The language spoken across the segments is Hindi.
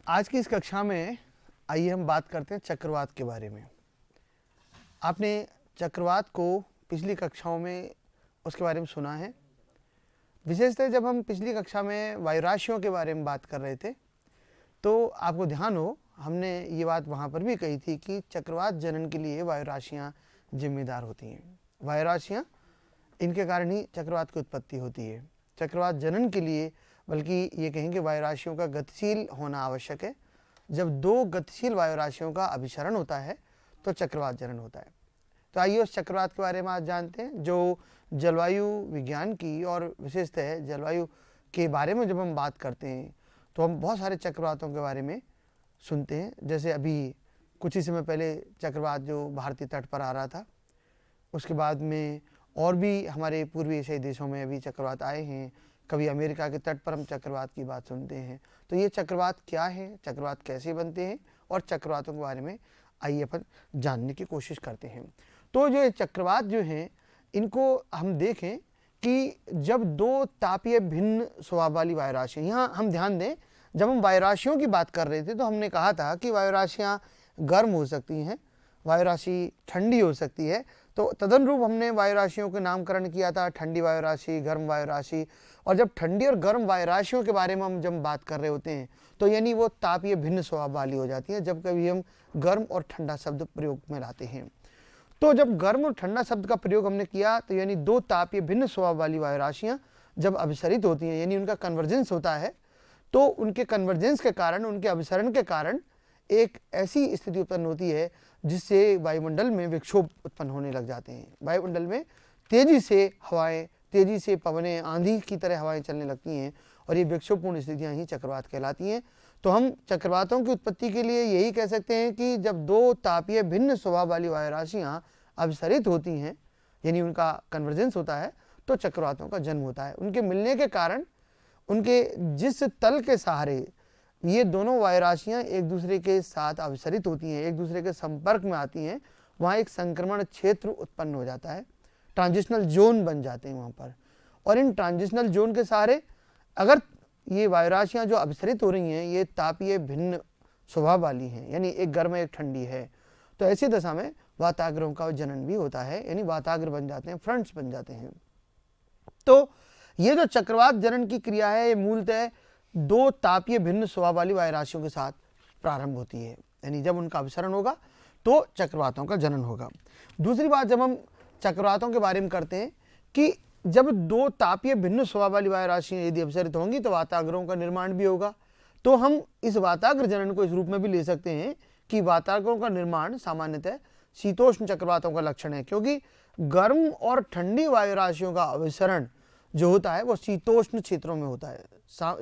आज की इस कक्षा में आइए हम बात करते हैं चक्रवात के बारे में। आपने चक्रवात को पिछली कक्षाओं में उसके बारे में सुना है। विशेषतः जब हम पिछली कक्षा में वायुराशियों के बारे में बात कर रहे थे तो आपको ध्यान हो हमने ये बात वहाँ पर भी कही थी कि चक्रवात जनन के लिए वायुराशियाँ जिम्मेदार होती हैं। वायुराशियाँ इनके कारण ही चक्रवात की उत्पत्ति होती है। चक्रवात जनन के लिए बल्कि ये कहेंगे वायुराशियों का गतिशील होना आवश्यक है। जब दो गतिशील वायुराशियों का अभिसरण होता है तो चक्रवात जनन होता है। तो आइए उस चक्रवात के बारे में आज जानते हैं जो जलवायु विज्ञान की और विशेषतः जलवायु के बारे में जब हम बात करते हैं तो हम बहुत सारे चक्रवातों के बारे में सुनते हैं। जैसे अभी कुछ ही समय पहले चक्रवात जो भारतीय तट पर आ रहा था, उसके बाद में और भी हमारे पूर्वी एशियाई देशों में अभी चक्रवात आए हैं। कभी अमेरिका के तट पर हम चक्रवात की बात सुनते हैं। तो ये चक्रवात क्या है, चक्रवात कैसे बनते हैं और चक्रवातों के बारे में आइए अपन जानने की कोशिश करते हैं। तो जो ये चक्रवात जो हैं इनको हम देखें कि जब दो तापीय भिन्न स्वभाव वाली वायुराशियाँ, यहाँ हम ध्यान दें जब हम वायुराशियों की बात कर रहे थे तो हमने कहा था कि वायुराशियाँ गर्म हो सकती हैं, वायुराशि ठंडी हो सकती है। तो तदनुरूप हमने वायुराशियों के नामकरण किया था, ठंडी वायुराशि, गर्म वायुराशि। और जब ठंडी और गर्म वायुराशियों के बारे में हम जब बात कर रहे होते हैं तो यानी वो तापीय भिन्न स्वभाव वाली हो जाती हैं जब कभी हम गर्म और ठंडा शब्द प्रयोग में लाते हैं। तो जब गर्म और ठंडा शब्द का प्रयोग हमने किया तो यानी दो तापीय भिन्न स्वभाव वाली वायुराशियाँ जब अभिसरित होती हैं यानी उनका कन्वर्जेंस होता है तो उनके कन्वर्जेंस के कारण, उनके अभिसरण के कारण एक ऐसी स्थिति उत्पन्न होती है जिससे वायुमंडल में विक्षोभ उत्पन्न होने लग जाते हैं। वायुमंडल में तेजी से हवाएं, तेजी से पवनें, आंधी की तरह हवाएं चलने लगती हैं और ये विक्षोभपूर्ण स्थितियां ही चक्रवात कहलाती हैं। तो हम चक्रवातों की उत्पत्ति के लिए यही कह सकते हैं कि जब दो तापीय भिन्न स्वभाव वाली वायुराशियां अभिसरित होती हैं यानी उनका कन्वर्जेंस होता है तो चक्रवातों का जन्म होता है। उनके मिलने के कारण उनके जिस तल के सहारे ये दोनों वायुराशियाँ एक दूसरे के साथ अभिसरित होती हैं, एक दूसरे के संपर्क में आती हैं, वहाँ एक संक्रमण क्षेत्र उत्पन्न हो जाता है, ट्रांजिशनल जोन बन जाते हैं वहाँ पर। और इन ट्रांजिशनल जोन के सहारे अगर ये वायुराशियाँ जो अभिसरित हो रही हैं ये तापीय भिन्न स्वभाव वाली हैं यानी एक गर्म एक ठंडी है, तो ऐसी दशा में वाताग्रों का जनन भी होता है यानी वाताग्र बन जाते हैं, फ्रंट्स बन जाते हैं। तो ये जो चक्रवात जनन की क्रिया है ये मूलतः दो तापीय भिन्न स्वभाव वाली वायुराशियों के साथ प्रारंभ होती है यानी जब उनका अभिसरण होगा तो चक्रवातों का जनन होगा। दूसरी बात जब हम चक्रवातों के बारे में करते हैं कि जब दो तापीय भिन्न स्वभाव वाली वायुराशियाँ यदि अभिसरित होंगी तो वाताग्रों का निर्माण भी होगा। तो हम इस वाताग्र जनन को इस रूप में भी ले सकते हैं कि वाताग्रों का निर्माण सामान्यतः शीतोष्ण चक्रवातों का लक्षण है, क्योंकि गर्म और ठंडी वायुराशियों का अभिसरण जो होता है वो शीतोष्ण क्षेत्रों में होता है,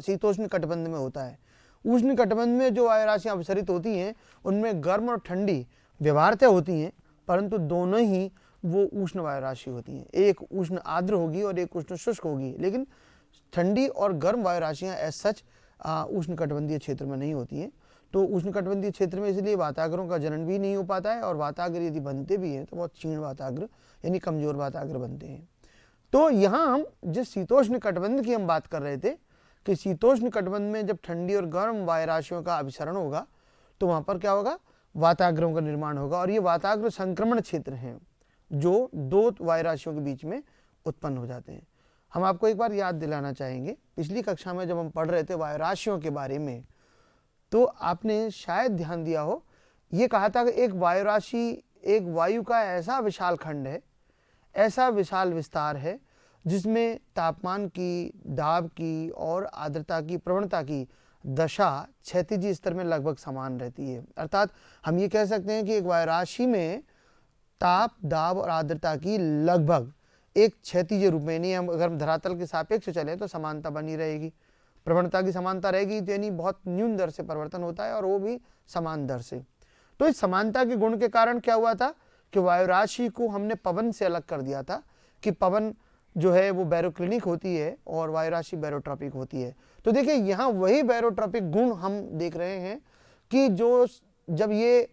शीतोष्ण कटिबंध में होता है। उष्ण कटिबंध में जो वायुराशियाँ अभिसरित होती हैं उनमें गर्म और ठंडी व्यवहारतः होती हैं, परंतु दोनों ही वो उष्ण वायुराशि होती हैं। एक उष्ण आर्द्र होगी और एक उष्ण शुष्क होगी, लेकिन ठंडी और गर्म वायुराशियाँ एज सच उष्ण कटिबंधीय क्षेत्र में नहीं होती हैं। तो उष्ण कटिबंधीय क्षेत्र में इसलिए वाताग्रों का जनन भी नहीं हो पाता है और वाताग्र यदि बनते भी हैं तो बहुत क्षीण वाताग्र यानी कमजोर वाताग्र बनते हैं। तो यहाँ हम जिस शीतोष्ण कटिबंध की हम बात कर रहे थे कि शीतोष्ण कटिबंध में जब ठंडी और गर्म वायुराशियों का अभिसरण होगा तो वहाँ पर क्या होगा, वाताग्रों का निर्माण होगा। और ये वाताग्र संक्रमण क्षेत्र हैं जो दो वायुराशियों के बीच में उत्पन्न हो जाते हैं। हम आपको एक बार याद दिलाना चाहेंगे, पिछली कक्षा में जब हम पढ़ रहे थे वायुराशियों के बारे में तो आपने शायद ध्यान दिया हो, ये कहा था कि एक वायुराशि एक वायु का ऐसा विशाल खंड है, ऐसा विशाल विस्तार है जिसमें तापमान की, दाब की और आर्द्रता की, प्रवणता की दशा क्षैतिज स्तर में लगभग समान रहती है। अर्थात हम ये कह सकते हैं कि एक वायुराशि में ताप, दाब और आर्द्रता की लगभग एक क्षैतिज रूप में, यानी हम अगर हम धरातल के सापेक्ष चलें तो समानता बनी रहेगी, प्रवणता की समानता रहेगी, तो यानी बहुत न्यून दर से परिवर्तन होता है और वो भी समान दर से। तो इस समानता के गुण के कारण क्या हुआ था कि वायुराशि को हमने पवन से अलग कर दिया था कि पवन जो है वो बैरोक्लिनिक होती है और वायुराशि बैरोट्रॉपिक होती है। तो देखिए यहाँ वही बैरोट्रॉपिक गुण हम देख रहे हैं कि जो जब ये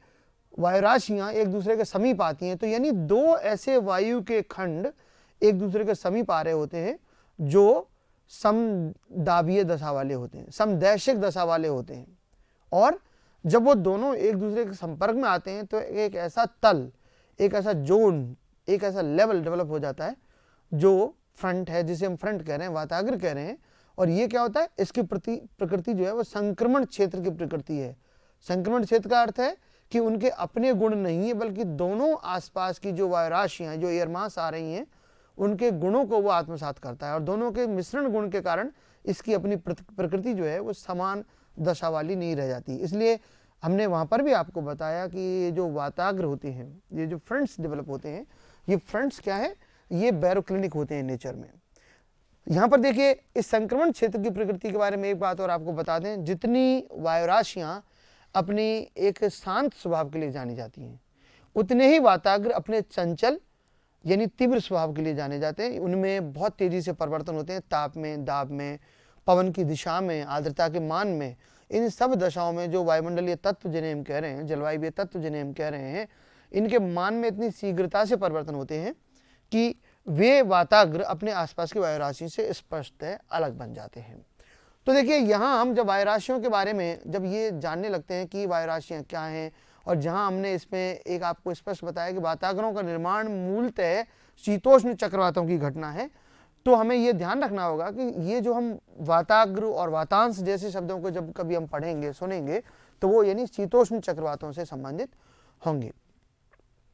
वायुराशियाँ एक दूसरे के समीप आती हैं तो यानी दो ऐसे वायु के खंड एक दूसरे के समीप आ रहे होते हैं जो समदाबीय दशा वाले होते हैं, समदैशिक दशा वाले होते हैं। और जब वो दोनों एक दूसरे के संपर्क में आते हैं तो एक ऐसा तल, एक ऐसा जोन, एक ऐसा लेवल डेवलप हो जाता है जो फ्रंट है, जिसे हम फ्रंट कह रहे हैं, वाताग्र कह रहे हैं। और ये क्या होता है, इसकी प्रकृति जो है वो संक्रमण क्षेत्र की प्रकृति है। संक्रमण क्षेत्र का अर्थ है कि उनके अपने गुण नहीं है, बल्कि दोनों आसपास की जो वायुराशियां, जो एयर मास आ रही हैं, उनके गुणों को वो आत्मसात करता है। और दोनों के मिश्रण गुण के कारण इसकी अपनी प्रकृति जो है वो समान दशा वाली नहीं रह जाती। इसलिए हमने वहाँ पर भी आपको बताया कि ये जो वाताग्र होते हैं, ये जो फ्रंट्स डेवलप होते हैं, ये फ्रंट्स क्या है, ये बैरोक्लिनिक होते हैं नेचर में। यहाँ पर देखिए, इस संक्रमण क्षेत्र की प्रकृति के बारे में एक बात और आपको बता दें, जितनी वायुराशियाँ अपनी एक शांत स्वभाव के लिए जानी जाती हैं, उतने ही वाताग्र अपने चंचल यानी तीव्र स्वभाव के लिए जाने जाते हैं। उनमें बहुत तेजी से परिवर्तन होते हैं, ताप में, दाब में, पवन की दिशा में, आर्द्रता के मान में। इन सब दशाओं में जो वायुमंडलीय तत्व जिन्हें हम कह रहे हैं, जलवायु तत्व जिन्हें हम कह रहे हैं, इनके मान में इतनी शीघ्रता से परिवर्तन होते हैं कि वे वाताग्र अपने आसपास की वायुराशि से स्पष्ट अलग बन जाते हैं। तो देखिए, यहाँ हम जब वायुराशियों के बारे में जब ये जानने लगते हैं कि वायुराशियाँ क्या हैं, और जहाँ हमने इसमें एक आपको स्पष्ट बताया कि वाताग्रों का निर्माण मूलतः शीतोष्ण चक्रवातों की घटना है, तो हमें ये ध्यान रखना होगा कि ये जो हम वाताग्र और वातांश जैसे शब्दों को जब कभी हम पढ़ेंगे, सुनेंगे, तो वो यानी शीतोष्ण चक्रवातों से संबंधित होंगे।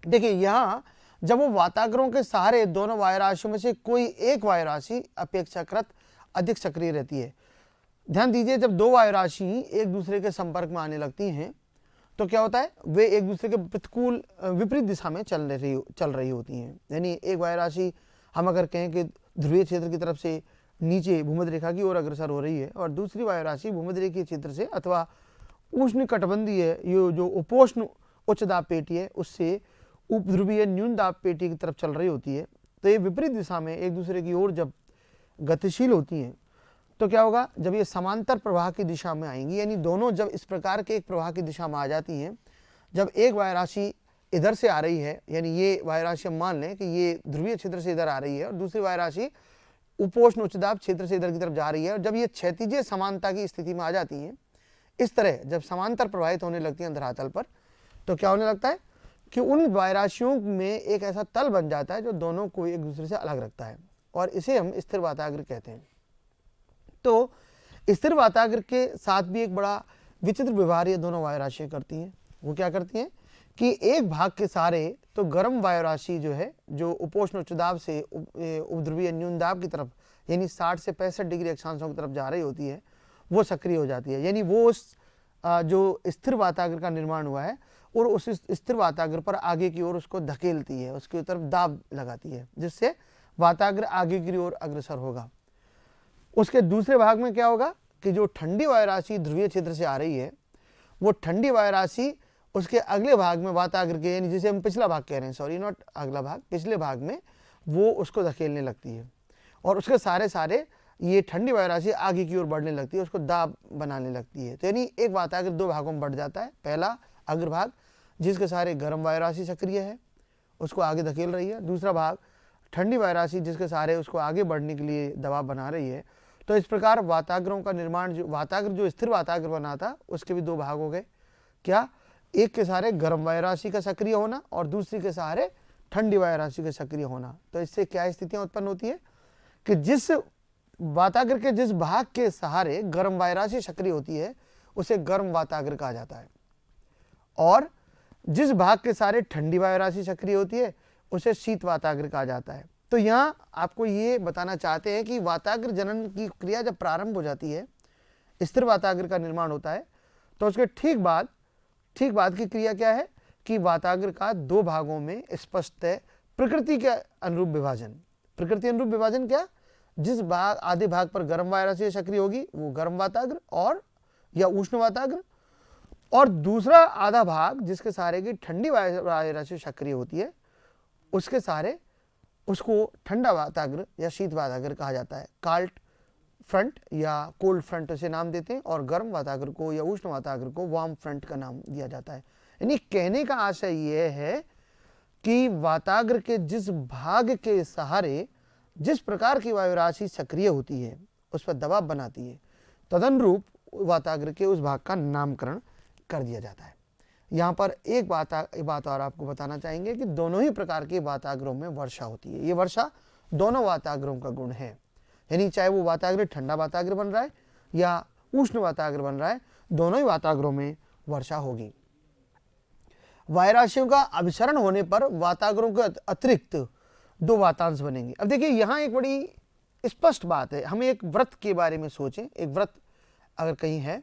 देखिए, यहाँ जब वो वाताग्रों के सहारे दोनों वायुराशियों में से कोई एक वायुराशि अपेक्षाकृत अधिक सक्रिय रहती है। ध्यान दीजिए, जब दो वायुराशि एक दूसरे के संपर्क में आने लगती हैं तो क्या होता है, वे एक दूसरे के प्रतिकूल विपरीत दिशा में चल रही होती हैं। यानी एक वायुराशि हम अगर कहें कि ध्रुवीय क्षेत्र की तरफ से नीचे भूमध्य रेखा की ओर अग्रसर हो रही है, और दूसरी वायुराशि भूमध्य रेखीय क्षेत्र से अथवा उष्ण कटिबंधीय ये जो उपोष्ण उच्च दाब पेटी है उससे उपध्रुवीय न्यून दाब पेटी की तरफ चल रही होती है, तो ये विपरीत दिशा में एक दूसरे की ओर जब गतिशील होती हैं तो क्या होगा, जब ये समांतर प्रवाह की दिशा में आएंगी, यानी दोनों जब इस प्रकार के एक प्रवाह की दिशा में आ जाती हैं, जब एक वायुराशि इधर से आ रही है, यानी ये वायुराशि हम मान लें कि ये ध्रुवीय क्षेत्र से इधर आ रही है और दूसरी वायुराशि उपोष्ण उच्च दाब क्षेत्र से इधर की तरफ जा रही है, और जब ये क्षैतिज समानता की स्थिति में आ जाती हैं, इस तरह जब समांतर प्रवाहित होने लगती हैं धरातल पर, तो क्या होने लगता है कि उन वायुराशियों में एक ऐसा तल बन जाता है जो दोनों को एक दूसरे से अलग रखता है, और इसे हम स्थिर वाताग्र कहते हैं। तो स्थिर वाताग्र के साथ भी एक बड़ा विचित्र व्यवहार ये दोनों वायुराशियाँ करती हैं। वो क्या करती हैं कि एक भाग के सारे तो गर्म वायुराशि जो है, जो उपोष्ण उच्च दाब से उपध्रुवीय न्यून दाब की तरफ यानी 60 से 65 डिग्री अक्षांशों की तरफ जा रही होती है, वो सक्रिय हो जाती है। यानी वो उस जो स्थिर वाताग्र का निर्माण हुआ है और उस स्थिर वाताग्र पर आगे की ओर उसको धकेलती है, उसकी तरफ दाब लगाती है, जिससे वाताग्र आगे की ओर अग्रसर होगा। उसके दूसरे भाग में क्या होगा कि जो ठंडी वायुराशि ध्रुवीय क्षेत्र से आ रही है, वो ठंडी वायुराशि उसके अगले भाग में वाताग्र के, यानी जिसे हम पिछला भाग कह रहे हैं, सॉरी नॉट अगला भाग, पिछले भाग में वो उसको धकेलने लगती है, और उसके सारे ये ठंडी वायुराशि आगे की ओर बढ़ने लगती है, उसको दाब बनाने लगती है। तो यानी एक वाताग्र दो भागों में बढ़ जाता है। पहला अग्रभाग जिसके सारे गर्म वायुराशि सक्रिय है, उसको आगे धकेल रही है। दूसरा भाग ठंडी वायुराशि जिसके सारे उसको आगे बढ़ने के लिए दबाव बना रही है। तो इस प्रकार वाताग्रों का निर्माण, जो वाताग्र जो स्थिर वाताग्र बना था, उसके भी दो भाग हो गए। क्या, एक के सहारे गर्म वायुराशि का सक्रिय होना और दूसरी के सहारे ठंडी वायुराशि का सक्रिय होना। तो इससे क्या स्थितियां उत्पन्न होती है कि जिस वाताग्र के जिस भाग के सहारे गर्म वायुराशि सक्रिय होती है उसे गर्म वाताग्र कहा जाता है, और जिस भाग के सहारे ठंडी वायुराशि सक्रिय होती है उसे शीत वाताग्र कहा जाता है। तो यहाँ आपको ये बताना चाहते हैं कि वाताग्र जनन की क्रिया जब प्रारंभ हो जाती है, स्थिर वाताग्र का निर्माण होता है, तो उसके ठीक बाद की क्रिया क्या है कि वाताग्र का दो भागों में स्पष्ट है प्रकृति के अनुरूप विभाजन। प्रकृति अनुरूप विभाजन क्या, जिस भाग आधे भाग पर गर्म वायुराशि सक्रिय होगी वो गर्म वाताग्र और या उष्ण वाताग्र, और दूसरा आधा भाग जिसके सहारे की ठंडी वायुराशि सक्रिय होती है उसके सहारे उसको ठंडा वाताग्र या शीत वाताग्र कहा जाता है। काल्ट फ्रंट या कोल्ड फ्रंट से नाम देते हैं, और गर्म वाताग्र को या उष्ण वाताग्र को वार्म फ्रंट का नाम दिया जाता है। यानी कहने का आशय यह है कि वाताग्र के जिस भाग के सहारे जिस प्रकार की वायुराशि सक्रिय होती है उस पर दबाव बनाती है, तदनुरूप वाताग्र के उस भाग का नामकरण कर दिया जाता है। यहाँ पर एक बात और आपको बताना चाहेंगे कि दोनों ही प्रकार के वाताग्रों में वर्षा होती है। ये वर्षा दोनों वाताग्रों का गुण है, यानी चाहे वो वाताग्र ठंडा वाताग्र बन रहा है या उष्ण वाताग्र बन रहा है, दोनों ही वाताग्रों में वर्षा होगी। वायुराशियों का अभिसरण होने पर वाताग्रों के अतिरिक्त दो वातांश बनेंगे। अब देखिए यहाँ एक बड़ी स्पष्ट बात है, हमें एक वृत्त के बारे में सोचें। एक वृत्त अगर कहीं है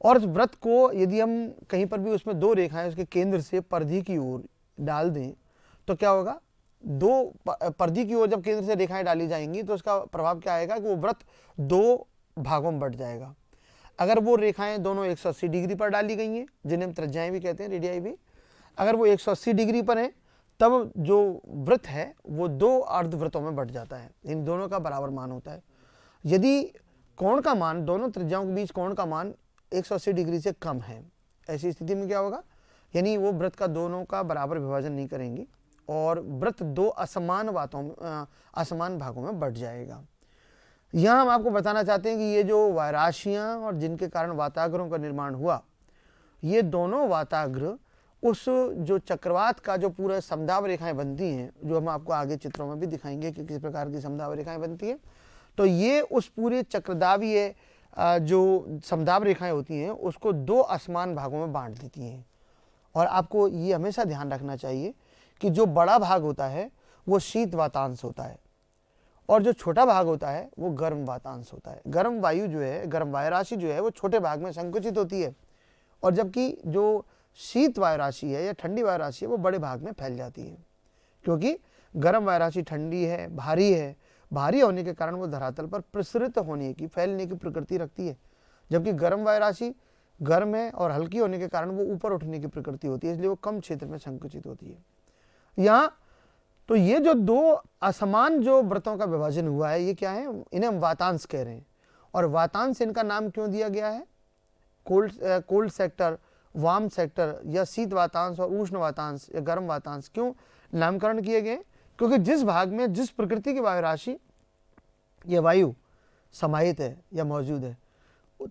और वृत्त को यदि हम कहीं पर भी उसमें दो रेखाएं उसके केंद्र से परिधि की ओर डाल दें तो क्या होगा, दो परिधि की ओर जब केंद्र से रेखाएं डाली जाएंगी तो उसका प्रभाव क्या आएगा कि वो वृत्त दो भागों में बंट जाएगा। अगर वो रेखाएं दोनों 180 डिग्री पर डाली गई हैं, जिन्हें हम त्रिज्याएं भी कहते हैं, रेडियाई भी, अगर वो 180 डिग्री पर हैं तब जो वृत्त है वो दो अर्धवृत्तों में बंट जाता है, इन दोनों का बराबर मान होता है। यदि कोण का मान, दोनों त्रिज्याओं के बीच कोण का मान 180 डिग्री से कम है, ऐसी स्थिति में क्या होगा, यानी वो वृत्त का दोनों का बराबर विभाजन नहीं करेंगी और वृत्त दो असमान भागों में बंट जाएगा। यहाँ हम आपको बताना चाहते हैं कि ये जो वायुराशियाँ और जिनके कारण वाताग्रों का निर्माण हुआ, ये दोनों वाताग्र उस जो चक्रवात का जो पूरा समदाब रेखाएं बनती हैं, जो हम आपको आगे चित्रों में भी दिखाएंगे कि किस प्रकार की समदाब रेखाएं बनती हैं, तो ये उस पूरे चक्रदावीय जो समदाब रेखाएं होती हैं उसको दो असमान भागों में बांट देती हैं। और आपको ये हमेशा ध्यान रखना चाहिए कि जो बड़ा भाग होता है वो शीत वातांश होता है और जो छोटा भाग होता है वो गर्म वातांश होता है। गर्म वायु जो है, गर्म वायु राशि जो है वो छोटे भाग में संकुचित होती है और जबकि जो शीत वायु राशि है या ठंडी वायु राशि है वो बड़े भाग में फैल जाती है, क्योंकि गर्म वायु राशि ठंडी है, भारी होने के कारण वो धरातल पर प्रसरित होने की, फैलने की प्रकृति रखती है, जबकि गर्म वायु राशि गर्म है और हल्की होने के कारण वो ऊपर उठने की प्रकृति होती है, इसलिए वो कम क्षेत्र में संकुचित होती है। यहाँ तो ये जो दो असमान जो वृत्तों का विभाजन हुआ है, ये क्या है, इन्हें हम वातांश कह रहे हैं। और वातांश इनका नाम क्यों दिया गया है, कोल्ड सेक्टर, वार्म सेक्टर या शीत वातांश और उष्ण वातांश या गर्म वातांश क्यों नामकरण किए गए, क्योंकि जिस भाग में जिस प्रकृति की वायु राशि या वायु समाहित है या मौजूद है,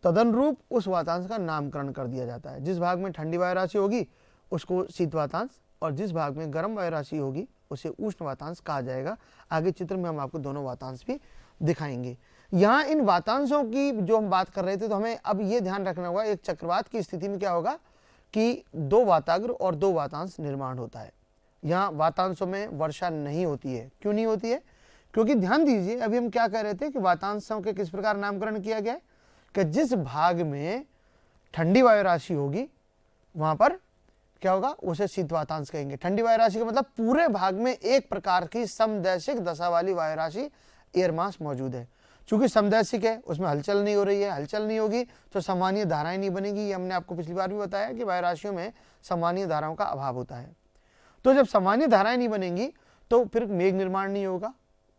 तदनुरूप उस वातांश का नामकरण कर दिया जाता है। जिस भाग में ठंडी वायु राशि होगी उसको शीत वातांश और जिस भाग में गर्म वायु राशि होगी उसे उष्ण वातांश कहा जाएगा। आगे चित्र में हम आपको दोनों वातांश भी दिखाएंगे। यहाँ इन वातांशों की जो हम बात कर रहे थे, तो हमें अब ये ध्यान रखना होगा, एक चक्रवात की स्थिति में क्या होगा कि दो वाताग्र और दो वातांश निर्माण होता है। यहाँ वातांशों में वर्षा नहीं होती है। क्यों नहीं होती है, क्योंकि ध्यान दीजिए अभी हम क्या कह रहे थे कि वातांशों के किस प्रकार नामकरण किया गया है कि जिस भाग में ठंडी वायु राशि होगी वहां पर क्या होगा, उसे शीत वातांश कहेंगे। ठंडी वायु राशि का मतलब पूरे भाग में एक प्रकार की समदैशिक दशा वाली वायु राशि एयर मास मौजूद है। चूंकि समदैशिक है, उसमें हलचल नहीं हो रही है, हलचल नहीं होगी तो सामान्य धाराएं नहीं बनेगी। ये हमने आपको पिछली बार भी बताया कि वायु राशियों में सामान्य धाराओं का अभाव होता है। तो जब सामान्य धाराएं नहीं बनेंगी तो फिर मेघ निर्माण नहीं होगा,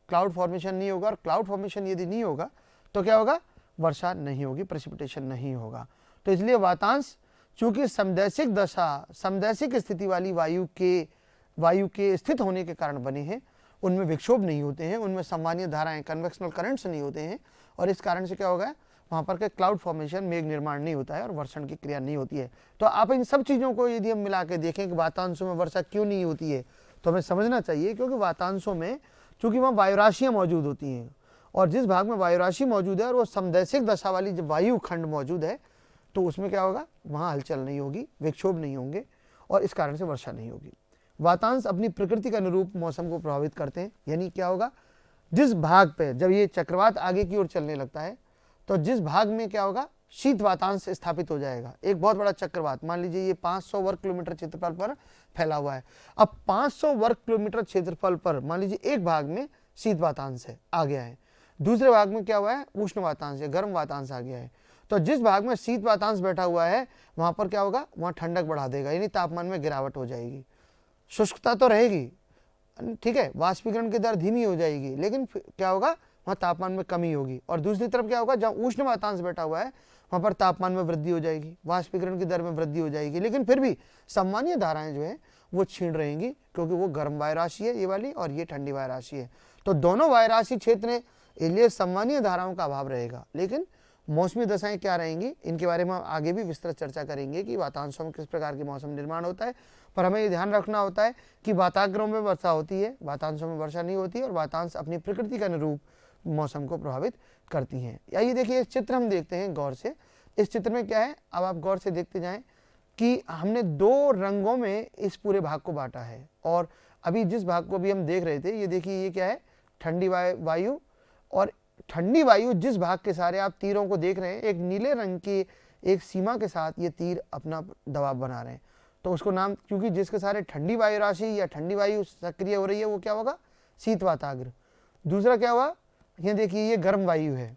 क्लाउड फॉर्मेशन नहीं होगा, और क्लाउड फॉर्मेशन यदि नहीं होगा तो क्या होगा, वर्षा नहीं होगी, प्रेसिपिटेशन नहीं होगा। तो इसलिए वातांश चूंकि समदैशिक दशा, समदैशिक स्थिति वाली वायु के स्थित होने के कारण बने हैं, उनमें विक्षोभ नहीं होते हैं, उनमें सामान्य धाराएं, कन्वेक्शनल करंट्स नहीं होते हैं, और इस कारण से क्या होगा, वहाँ पर के क्लाउड फॉर्मेशन, मेघ निर्माण नहीं होता है और वर्षण की क्रिया नहीं होती है। तो आप इन सब चीज़ों को यदि हम मिला के देखें कि वातांशों में वर्षा क्यों नहीं होती है, तो हमें समझना चाहिए क्योंकि वातांशों में चूंकि वहाँ वायुराशियाँ मौजूद होती हैं और जिस भाग में वायुराशि मौजूद है और वो समदैशिक दशा वाली जब वायु खंड मौजूद है तो उसमें क्या होगा, वहाँ हलचल नहीं होगी, विक्षोभ नहीं होंगे और इस कारण से वर्षा नहीं होगी। वातांश अपनी प्रकृति के अनुरूप मौसम को प्रभावित करते हैं, यानी क्या होगा, जिस भाग पे जब ये चक्रवात आगे की ओर चलने लगता है तो जिस भाग में क्या होगा, शीत वातांश स्थापित हो जाएगा। एक बहुत बड़ा चक्रवात, मान लीजिए ये 500 वर्ग किलोमीटर क्षेत्रफल पर फैला हुआ है। अब 500 वर्ग किलोमीटर क्षेत्रफल पर मान लीजिए एक भाग में शीत वातांश है, आ गया है, दूसरे भाग में क्या हुआ है, उष्ण वातांश है, गर्म वातांश आ गया है। तो जिस भाग में शीत वातांश बैठा हुआ है वहां पर क्या होगा, वहां ठंडक बढ़ा देगा, यानी तापमान में गिरावट हो जाएगी। शुष्कता तो रहेगी, ठीक है, वाष्पीकरण की दर धीमी हो जाएगी, लेकिन क्या होगा, वहाँ तापमान में कमी होगी। और दूसरी तरफ क्या होगा, जहाँ उष्ण वातांश बैठा हुआ है वहाँ पर तापमान में वृद्धि हो जाएगी, वाष्पीकरण की दर में वृद्धि हो जाएगी, लेकिन फिर भी सामान्य धाराएं जो है वो क्षीण रहेंगी, क्योंकि वो गर्म वायु राशि है ये वाली और ये ठंडी वायु राशि है। तो दोनों वायु राशि क्षेत्र में इसलिए सामान्य धाराओं का अभाव रहेगा, लेकिन मौसमी दशाएं क्या रहेंगी, इनके बारे में हम आगे भी विस्तृत चर्चा करेंगे कि वातांशों में किस प्रकार के मौसम निर्माण होता है। पर हमें ये ध्यान रखना होता है कि वाताग्रों में वर्षा होती है, वातांशों में वर्षा नहीं होती, और वातांश अपनी प्रकृति के अनुरूप मौसम को प्रभावित करती हैं। आइए देखिए, इस चित्र हम देखते हैं गौर से। इस चित्र में क्या है, अब आप गौर से देखते जाएं कि हमने 2 रंगों में इस पूरे भाग को बांटा है। और अभी जिस भाग को भी हम देख रहे थे, ये देखिए ये क्या है, ठंडी वायु। और ठंडी वायु जिस भाग के सारे आप तीरों को देख रहे हैं, एक नीले रंग की एक सीमा के साथ ये तीर अपना दबाव बना रहे हैं, तो उसको नाम, क्योंकि जिसके सारे ठंडी वायु राशि या ठंडी वायु सक्रिय हो रही है वो क्या होगा, शीत वाताग्र। दूसरा क्या हुआ, ये देखिए ये गर्म वायु है,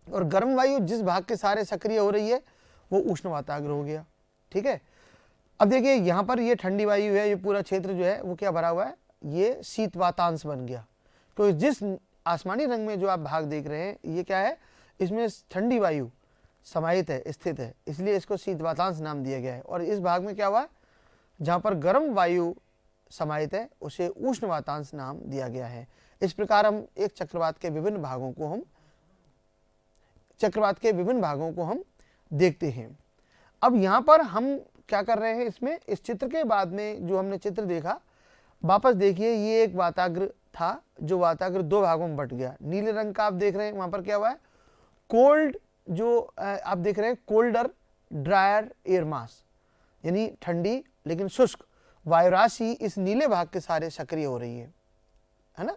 और गर्म वायु जिस भाग के सारे सक्रिय हो रही है वो उष्ण वाताग्र हो गया। ठीक है, अब देखिए यहाँ पर ये ठंडी वायु है, ये पूरा क्षेत्र जो है वो क्या भरा हुआ है, ये शीत वातांश बन गया। तो जिस आसमानी रंग में जो आप भाग देख रहे हैं, ये क्या है, इसमें ठंडी वायु समाहित है, स्थित है, इसलिए इसको शीत वातांश नाम दिया गया है। और इस भाग में क्या हुआ, जहाँ पर गर्म वायु समाहित है उसे उष्ण वातांश नाम दिया गया है। इस प्रकार हम एक चक्रवात के विभिन्न भागों को हम देखते हैं। अब यहाँ पर हम क्या कर रहे हैं, इसमें इस चित्र के बाद में जो हमने चित्र देखा, वापस देखिए ये एक वाताग्र था, जो वाताग्र 2 भागों में बट गया। नीले रंग का आप देख रहे हैं, वहां पर क्या हुआ है, कोल्ड, जो आप देख रहे हैं कोल्डर ड्रायर एयर मास, यानी ठंडी लेकिन शुष्क वायु राशि इस नीले भाग के सारे सक्रिय हो रही है ना।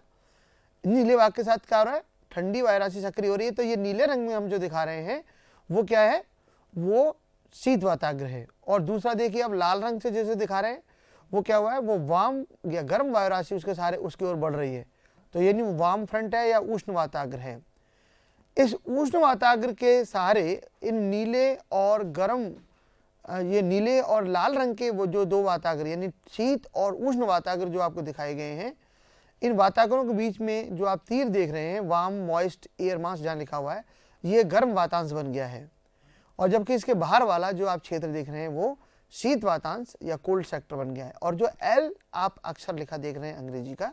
नीले भाग के साथ क्या हो रहा है, ठंडी वायु राशि सक्रिय हो रही है। तो ये नीले रंग में हम जो दिखा रहे हैं वो क्या है, वो शीत वाताग्र है। और दूसरा देखिए, अब लाल रंग से जैसे दिखा रहे हैं वो क्या हुआ है, वो वाम या गर्म वायु राशि उसके सारे उसकी ओर बढ़ रही है, तो यानी वाम फ्रंट है या उष्ण वाताग्र है। इस उष्ण वाताग्र के सहारे इन नीले और गर्म, ये नीले और लाल रंग के वो जो 2 वाताग्र यानी शीत और उष्ण वाताग्र जो आपको दिखाए गए हैं, इन वाताग्रों के बीच में जो आप तीर देख रहे हैं, वाम मॉइस्ट एयर मास जहाँ लिखा हुआ है, ये गर्म वातांश बन गया है। और जबकि इसके बाहर वाला जो आप क्षेत्र देख रहे हैं वो शीत वातांश या कोल्ड सेक्टर बन गया है। और जो एल आप अक्षर लिखा देख रहे हैं अंग्रेजी का,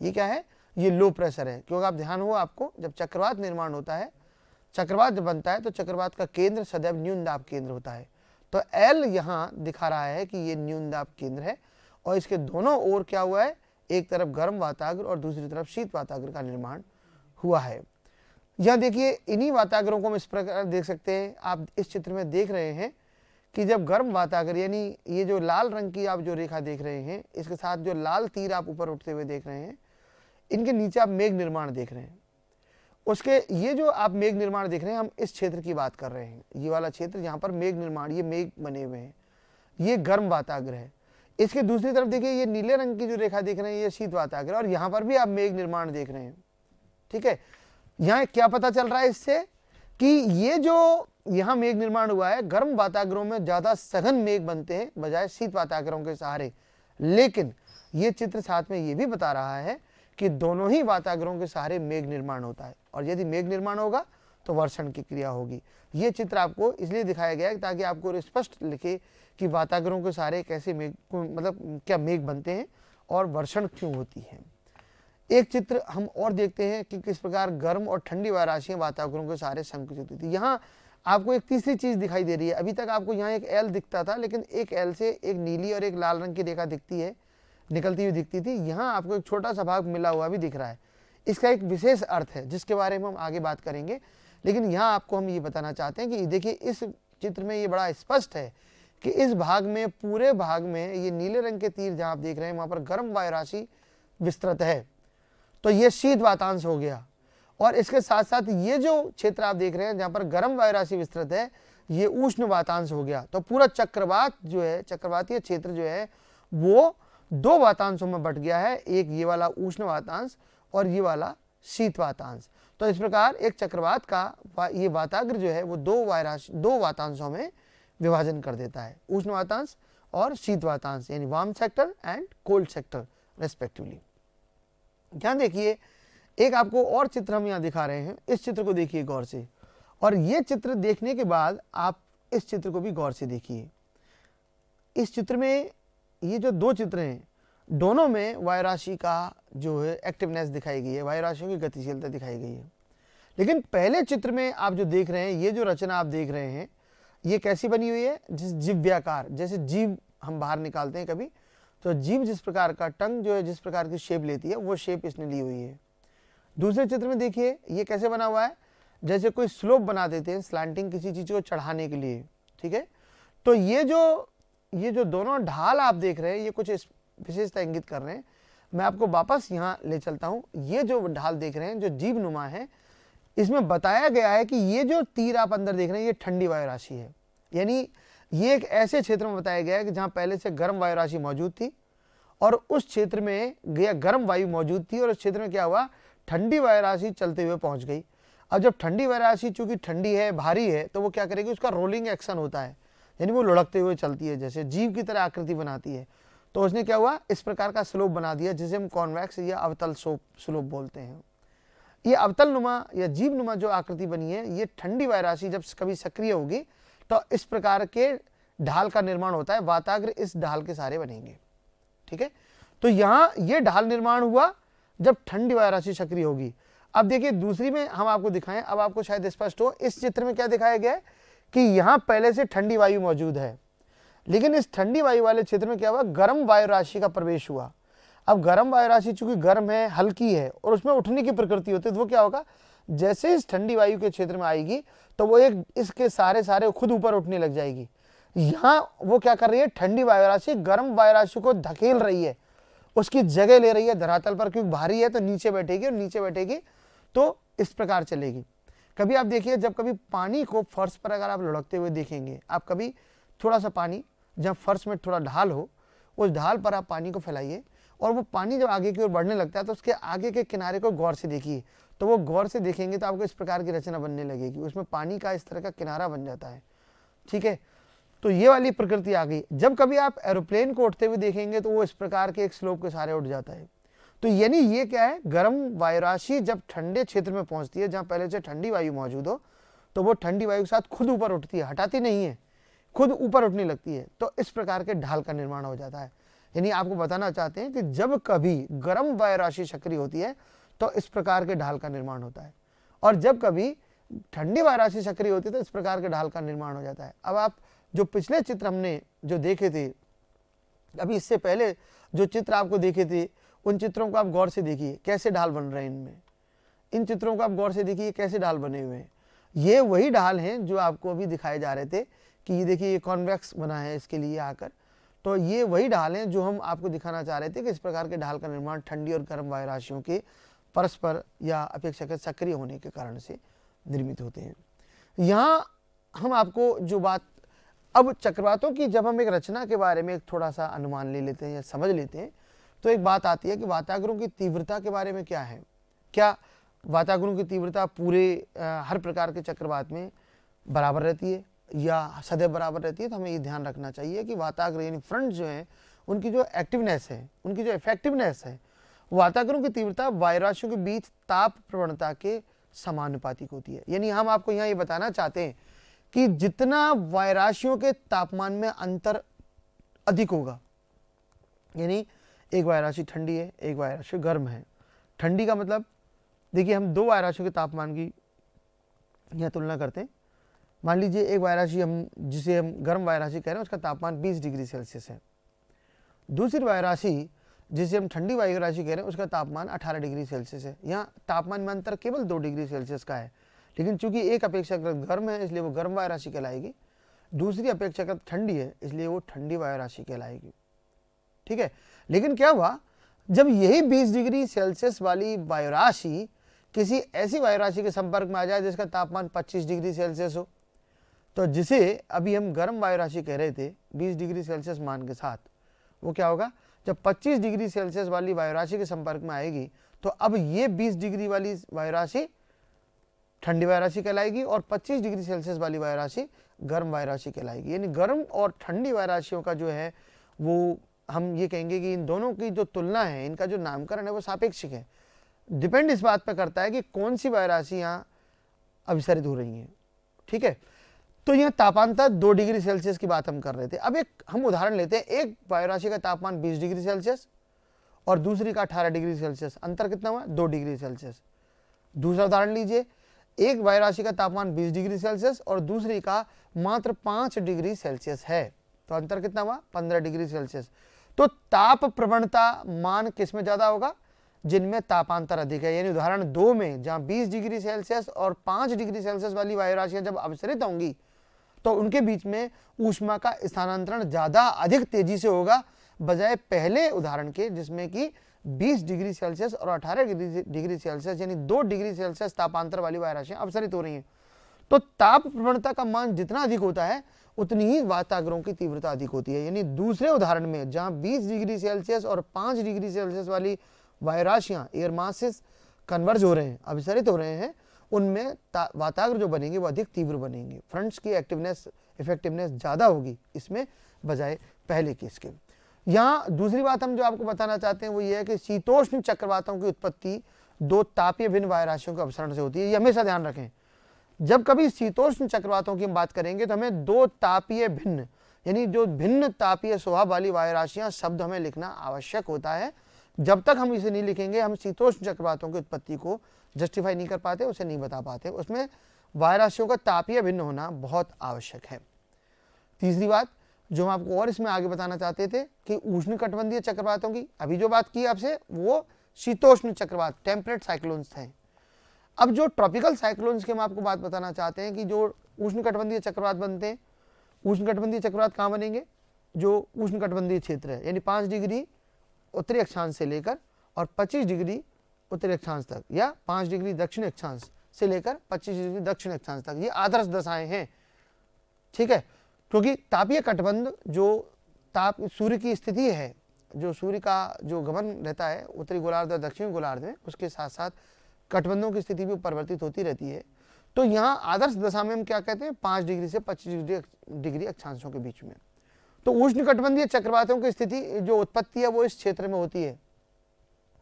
ये क्या है, ये लो प्रेशर है। क्योंकि आप ध्यान हुआ आपको, जब चक्रवात निर्माण होता है, चक्रवात जब बनता है तो चक्रवात का केंद्र सदैव न्यून दाब केंद्र होता है। तो एल यहाँ दिखा रहा है कि ये न्यून दाब केंद्र है, और इसके दोनों ओर क्या हुआ है, एक तरफ गर्म वाताग्र और दूसरी तरफ शीत वाताग्र का निर्माण हुआ है। यहाँ देखिए, इन्हीं वाताग्रों को हम इस प्रकार देख सकते हैं। आप इस चित्र में देख रहे हैं कि जब गर्म वाताग्र, यानी ये जो लाल रंग की आप जो रेखा देख रहे हैं, इसके साथ जो लाल तीर आप ऊपर उठते हुए देख रहे हैं, इनके नीचे आप मेघ निर्माण देख रहे हैं। उसके ये जो आप मेघ निर्माण देख रहे हैं, हम इस क्षेत्र की बात कर रहे हैं, ये वाला क्षेत्र जहाँ पर मेघ निर्माण, ये मेघ बने हुए हैं, ये गर्म वाताग्र है। इसके दूसरी तरफ देखिए, ये नीले रंग की जो रेखा देख रहे हैं, ये शीत वाताग्र, और यहाँ पर भी आप मेघ निर्माण देख रहे हैं। ठीक है, यहाँ क्या पता चल रहा है इससे कि ये जो यहाँ मेघ निर्माण हुआ है, गर्म वाताग्रों में ज्यादा सघन मेघ बनते हैं बजाय शीत वाताग्रों के सहारे। लेकिन ये चित्र साथ में ये भी बता रहा है कि दोनों ही वाताग्रों के सहारे मेघ निर्माण होता है, और यदि मेघ निर्माण होगा तो वर्षण की क्रिया होगी। ये चित्र आपको इसलिए दिखाया गया है ताकि आपको स्पष्ट लिखे कि वाताग्रों के सहारे कैसे मेघ, मतलब क्या मेघ बनते हैं और वर्षण क्यों होती है। एक चित्र हम और देखते हैं कि किस प्रकार गर्म और ठंडी वायु राशियां वाताग्रों के सहारे संकुचित होती है। यहाँ आपको एक तीसरी चीज दिखाई दे रही है। अभी तक आपको यहाँ एक एल दिखता था, लेकिन एक एल से एक नीली और एक लाल रंग की रेखा दिखती है, निकलती हुई दिखती थी। यहाँ आपको एक छोटा सा भाग मिला हुआ भी दिख रहा है। इसका एक विशेष अर्थ है जिसके बारे में हम आगे बात करेंगे, लेकिन यहाँ आपको हम ये बताना चाहते हैं कि देखिए इस चित्र में ये बड़ा स्पष्ट है कि इस भाग में, पूरे भाग में, ये नीले रंग के तीर जहाँ आप देख रहे हैं वहाँ पर गर्म वायु राशि विस्तृत है, तो ये शीत वातांश हो गया। और इसके साथ साथ ये जो क्षेत्र आप देख रहे हैं जहाँ पर गर्म वायु राशि विस्तृत है, ये उष्ण वातांश हो गया। तो पूरा चक्रवात जो है, चक्रवातीय क्षेत्र जो है वो 2 वातांशों में बट गया है, एक ये वाला उष्ण वातांश और ये वाला शीत वातांश। तो इस प्रकार एक चक्रवात का ये वाताग्र जो है वो 2 वातांशों में विभाजन कर देता है, उष्ण वातांश और शीत वातांश, यानी warm sector and cold sector respectively. ध्यान देखिए, एक आपको और चित्र हम यहाँ दिखा रहे हैं, इस चित्र को देखिए गौर से, और ये चित्र देखने के बाद आप इस चित्र को भी गौर से देखिए। इस चित्र में ये जो 2 चित्र हैं, दोनों में वायु राशि का जो है एक्टिवनेस दिखाई गई है, वायु राशियों की गतिशीलता दिखाई गई है। लेकिन पहले चित्र में आप जो देख रहे हैं, ये जो रचना आप देख रहे हैं, ये कैसी बनी हुई है, जिस जिव्याकार, जैसे जीभ हम बाहर निकालते हैं कभी, तो जीभ जिस प्रकार का, टंग जो है जिस प्रकार की शेप लेती है, वो शेप इसने ली हुई है। दूसरे चित्र में देखिए ये कैसे बना हुआ है, जैसे कोई स्लोप बना देते हैं, स्लैंटिंग किसी चीज को चढ़ाने के लिए, ठीक है। तो ये जो दोनों ढाल आप देख रहे हैं, ये कुछ विशेषता इंगित कर रहे हैं। मैं आपको वापस यहाँ ले चलता हूँ। ये जो ढाल देख रहे हैं, जो जीभ नुमा है, इसमें बताया गया है कि ये जो तीर आप अंदर देख रहे हैं, ये ठंडी वायु राशि है। यानी ये एक ऐसे क्षेत्र में बताया गया है कि जहाँ पहले से गर्म वायु राशि मौजूद थी, और उस क्षेत्र में गया गर्म वायु मौजूद थी, और उस क्षेत्र में क्या हुआ, ठंडी वायु राशि चलते हुए पहुंच गई। अब जब ठंडी वायु राशि चूंकि ठंडी है, भारी है, तो वो क्या करेगी, उसका रोलिंग एक्शन होता है, यानी वो लुढ़कते हुए चलती है, जैसे जीव की तरह आकृति बनाती है। तो उसने क्या हुआ, इस प्रकार का स्लोप बना दिया, जिसे हम कॉन्वेक्स या अवतल स्लोप बोलते हैं। ये अवतल नुमा या जीव नुमा जो आकृति बनी है, ये ठंडी वायु राशि जब कभी सक्रिय होगी तो इस प्रकार के ढाल का निर्माण होता है। वाताग्र इस ढाल के सारे बनेंगे, ठीक है। तो यहाँ ये ढाल निर्माण हुआ जब ठंडी वायु राशि सक्रिय होगी। अब देखिए दूसरी में हम आपको दिखाएं, अब आपको शायद स्पष्ट हो। इस चित्र में क्या दिखाया गया है कि यहाँ पहले से ठंडी वायु मौजूद है, लेकिन इस ठंडी वायु वाले क्षेत्र में क्या हुआ, गर्म वायु राशि का प्रवेश हुआ। अब गर्म वायु राशि चूंकि गर्म है, हल्की है, और उसमें उठने की प्रकृति होती है, तो वो क्या होगा, जैसे इस ठंडी वायु के क्षेत्र में आएगी तो वो एक इसके सारे खुद ऊपर उठने लग जाएगी। यहाँ वो क्या कर रही है, ठंडी वायु राशि गर्म वायु राशि को धकेल रही है, उसकी जगह ले रही है धरातल पर, क्योंकि भारी है तो नीचे बैठेगी, और नीचे बैठेगी तो इस प्रकार चलेगी। कभी आप देखिए, जब कभी पानी को फर्श पर अगर आप लुढ़कते हुए देखेंगे, आप कभी थोड़ा सा पानी, जब फर्श में थोड़ा ढाल हो, उस ढाल पर आप पानी को फैलाइए, और वो पानी जब आगे की ओर बढ़ने लगता है तो उसके आगे के किनारे को गौर से देखिए। तो वो गौर से देखेंगे तो आपको इस प्रकार की रचना बनने लगेगी, उसमें पानी का इस तरह का किनारा बन जाता है, ठीक है। तो ये वाली प्रकृति आ गई। जब कभी आप एरोप्लेन को उठते हुए देखेंगे तो वो इस प्रकार के एक स्लोप के सारे उठ जाता है। तो यानी ये क्या है, गर्म वायु राशि जब ठंडे क्षेत्र में पहुंचती है, जहां पहले से ठंडी वायु मौजूद हो, तो वो ठंडी वायु के साथ खुद ऊपर उठती है, हटाती नहीं है, खुद ऊपर उठने लगती है। तो इस प्रकार के ढाल का निर्माण हो जाता है। यानी आपको बताना चाहते हैं कि जब कभी गर्म वायु राशि सक्रिय होती है तो इस प्रकार के ढाल का निर्माण होता है, और जब कभी ठंडी वायु राशि सक्रिय होती है तो इस प्रकार के ढाल का निर्माण हो जाता है। अब आप जो पिछले चित्र हमने जो देखे थे, अभी इससे पहले जो चित्र आपको देखे थे, उन चित्रों को आप गौर से देखिए कैसे ढाल बन रहे हैं इनमें। इन चित्रों को आप गौर से देखिए कैसे ढाल बने हुए हैं। ये वही ढाल हैं जो आपको अभी दिखाए जा रहे थे कि ये देखिए, ये कॉन्वेक्स बना है इसके लिए आकर। तो ये वही ढाल हैं जो हम आपको दिखाना चाह रहे थे कि इस प्रकार के ढाल का निर्माण ठंडी और गर्म वायु राशियों के परस्पर या अपेक्षाकृत सक्रिय होने के कारण से निर्मित होते हैं। यहाँ हम आपको जो बात, अब चक्रवातों की जब हम एक रचना के बारे में एक थोड़ा सा अनुमान ले लेते हैं या समझ लेते हैं, तो एक बात आती है कि वाताग्रों की तीव्रता के बारे में क्या है। क्या वाताग्रों की तीव्रता पूरे हर प्रकार के चक्रवात में बराबर रहती है या सदैव बराबर रहती है? तो हमें ये ध्यान रखना चाहिए कि वाताग्र यानी फ्रंट जो है, उनकी जो एक्टिवनेस है, उनकी जो इफेक्टिवनेस है, वाताग्रों की तीव्रता वायु राशियों के बीच ताप प्रवणता के समानुपातिक होती है। यानी हम आपको यहाँ ये बताना चाहते हैं कि जितना वायु राशियों के तापमान में अंतर अधिक होगा, यानी एक वायु राशि ठंडी है, एक वायु राशि गर्म है। ठंडी का मतलब देखिए, हम दो वायु राशियों के तापमान की यहाँ तुलना करते हैं। मान लीजिए एक वायु राशि हम जिसे हम गर्म वायु राशि कह रहे हैं, उसका तापमान 20 डिग्री सेल्सियस है। दूसरी वायु राशि जिसे हम ठंडी वायु राशि कह रहे हैं, उसका तापमान 18 डिग्री सेल्सियस है। यहाँ तापमान में अंतर केवल 2 डिग्री सेल्सियस का है, लेकिन चूंकि एक अपेक्षाकृत गर्म है इसलिए वो गर्म वायु राशि कहलाएगी, दूसरी अपेक्षाकृत ठंडी है इसलिए वो ठंडी वायु राशि कहलाएगी, ठीक है। लेकिन क्या हुआ, जब यही 20 डिग्री सेल्सियस वाली वायु राशि किसी ऐसी वायु राशि के संपर्क में आ जाए जिसका तापमान 25 डिग्री सेल्सियस हो, तो जिसे अभी हम गर्म वायु राशि कह रहे थे 20 डिग्री सेल्सियस मान के साथ, वो क्या होगा, जब 25 डिग्री सेल्सियस वाली वायु राशि के संपर्क में आएगी तो अब ये 20 डिग्री वाली वायु राशि ठंडी वायु राशि कहलाएगी और 25 डिग्री सेल्सियस वाली वायु राशि गर्म वायु राशि कहलाएगी। यानी गर्म और ठंडी वायु राशियों का जो है वो हम ये कहेंगे कि इन दोनों की जो तुलना है, इनका जो नामकरण है वो सापेक्षिक है। डिपेंड इस बात पर करता है कि कौन सी वायु राशि यहाँ अभिसरित हो रही है, ठीक है। तो यहाँ तापांतर 2 डिग्री सेल्सियस की बात हम कर रहे थे। अब एक हम उदाहरण लेते हैं, एक वायु राशि का तापमान 20 डिग्री सेल्सियस और दूसरी का 18 डिग्री सेल्सियस, अंतर कितना हुआ, 2 डिग्री सेल्सियस। दूसरा उदाहरण लीजिए, एक वायुराशि का तापमान 20 डिग्री सेल्सियस और दूसरी का मात्र 5 डिग्री सेल्सियस है, तो अंतर कितना हुआ 15 डिग्री सेल्सियस। तो ताप प्रवणता मान किस में ज्यादा होगा, जिनमें तापांतर अधिक है। यानी उदाहरण 2 में जहां 20 डिग्री सेल्सियस और 5 डिग्री सेल्सियस वाली वायुराशियां जब अपसरित होंगी तो उनके बीच में ऊष्मा का स्थानांतरण ज्यादा अधिक तेजी से होगा, बजाय पहले उदाहरण के जिसमें कि 20 डिग्री सेल्सियस और 18 डिग्री सेल्सियस यानी 2 डिग्री सेल्सियस तापांतर वाली वायुराशियां अपसरित हो रही हैं। तो ताप प्रवणता का मान जितना अधिक होता है उतनी ही वाताग्रों की तीव्रता अधिक होती है। यानी दूसरे उदाहरण में जहां 20 डिग्री सेल्सियस और 5 डिग्री सेल्सियस वाली वायुराशियां एयर मासेस कन्वर्ज हो रहे हैं, अपसरित हो रहे हैं, उनमें वाताग्र जो बनेंगे वो अधिक तीव्र बनेंगे, फ्रंट्स की इफेक्टिवनेस ज़्यादा होगी इसमें बजाय पहले केस के। यहाँ दूसरी बात हम जो आपको बताना चाहते हैं वो ये है कि शीतोष्ण चक्रवातों की उत्पत्ति 2 तापीय भिन्न वायुराशियों के अपसरण से होती है। ये हमेशा ध्यान रखें, जब कभी शीतोष्ण चक्रवातों की हम बात करेंगे तो हमें 2 तापीय भिन्न यानी जो भिन्न तापीय स्वभाव वाली वायुराशियां शब्द हमें लिखना आवश्यक होता है। जब तक हम इसे नहीं लिखेंगे हम शीतोष्ण चक्रवातों की उत्पत्ति को जस्टिफाई नहीं कर पाते, उसे नहीं बता पाते। उसमें वायुराशियों का तापीय भिन्न होना बहुत आवश्यक है। तीसरी बात जो हम आपको और इसमें आगे बताना चाहते थे कि उष्णकटिबंधीय चक्रवातों की, अभी जो बात की आपसे वो शीतोष्ण चक्रवात टेम्परेट साइक्लोन्स थे। अब जो ट्रॉपिकल साइक्लोन्स की हम आपको बात बताना चाहते हैं कि जो उष्णकटिबंधीय चक्रवात बनते हैं, उष्णकटिबंधीय चक्रवात कहाँ बनेंगे, जो उष्णकटिबंधीय क्षेत्र है यानी 5 डिग्री उत्तरी अक्षांश से लेकर और 25 डिग्री उत्तरी अक्षांश तक, या 5 डिग्री दक्षिण अक्षांश से लेकर 25 डिग्री दक्षिण अक्षांश तक, ये आदर्श दशाएं हैं। ठीक है, क्योंकि तापीय कटबंध जो ताप सूर्य की स्थिति है, जो सूर्य का जो गमन रहता है उत्तरी गोलार्ध और दक्षिणी गोलार्ध में, उसके साथ साथ कटबंधों की स्थिति भी परिवर्तित होती रहती है। तो यहाँ आदर्श दशा में हम क्या कहते हैं, 5 डिग्री से 25 डिग्री अक्षांशों के बीच में। तो उष्णकटिबंधीय चक्रवातों की स्थिति जो उत्पत्ति है वो इस क्षेत्र में होती है।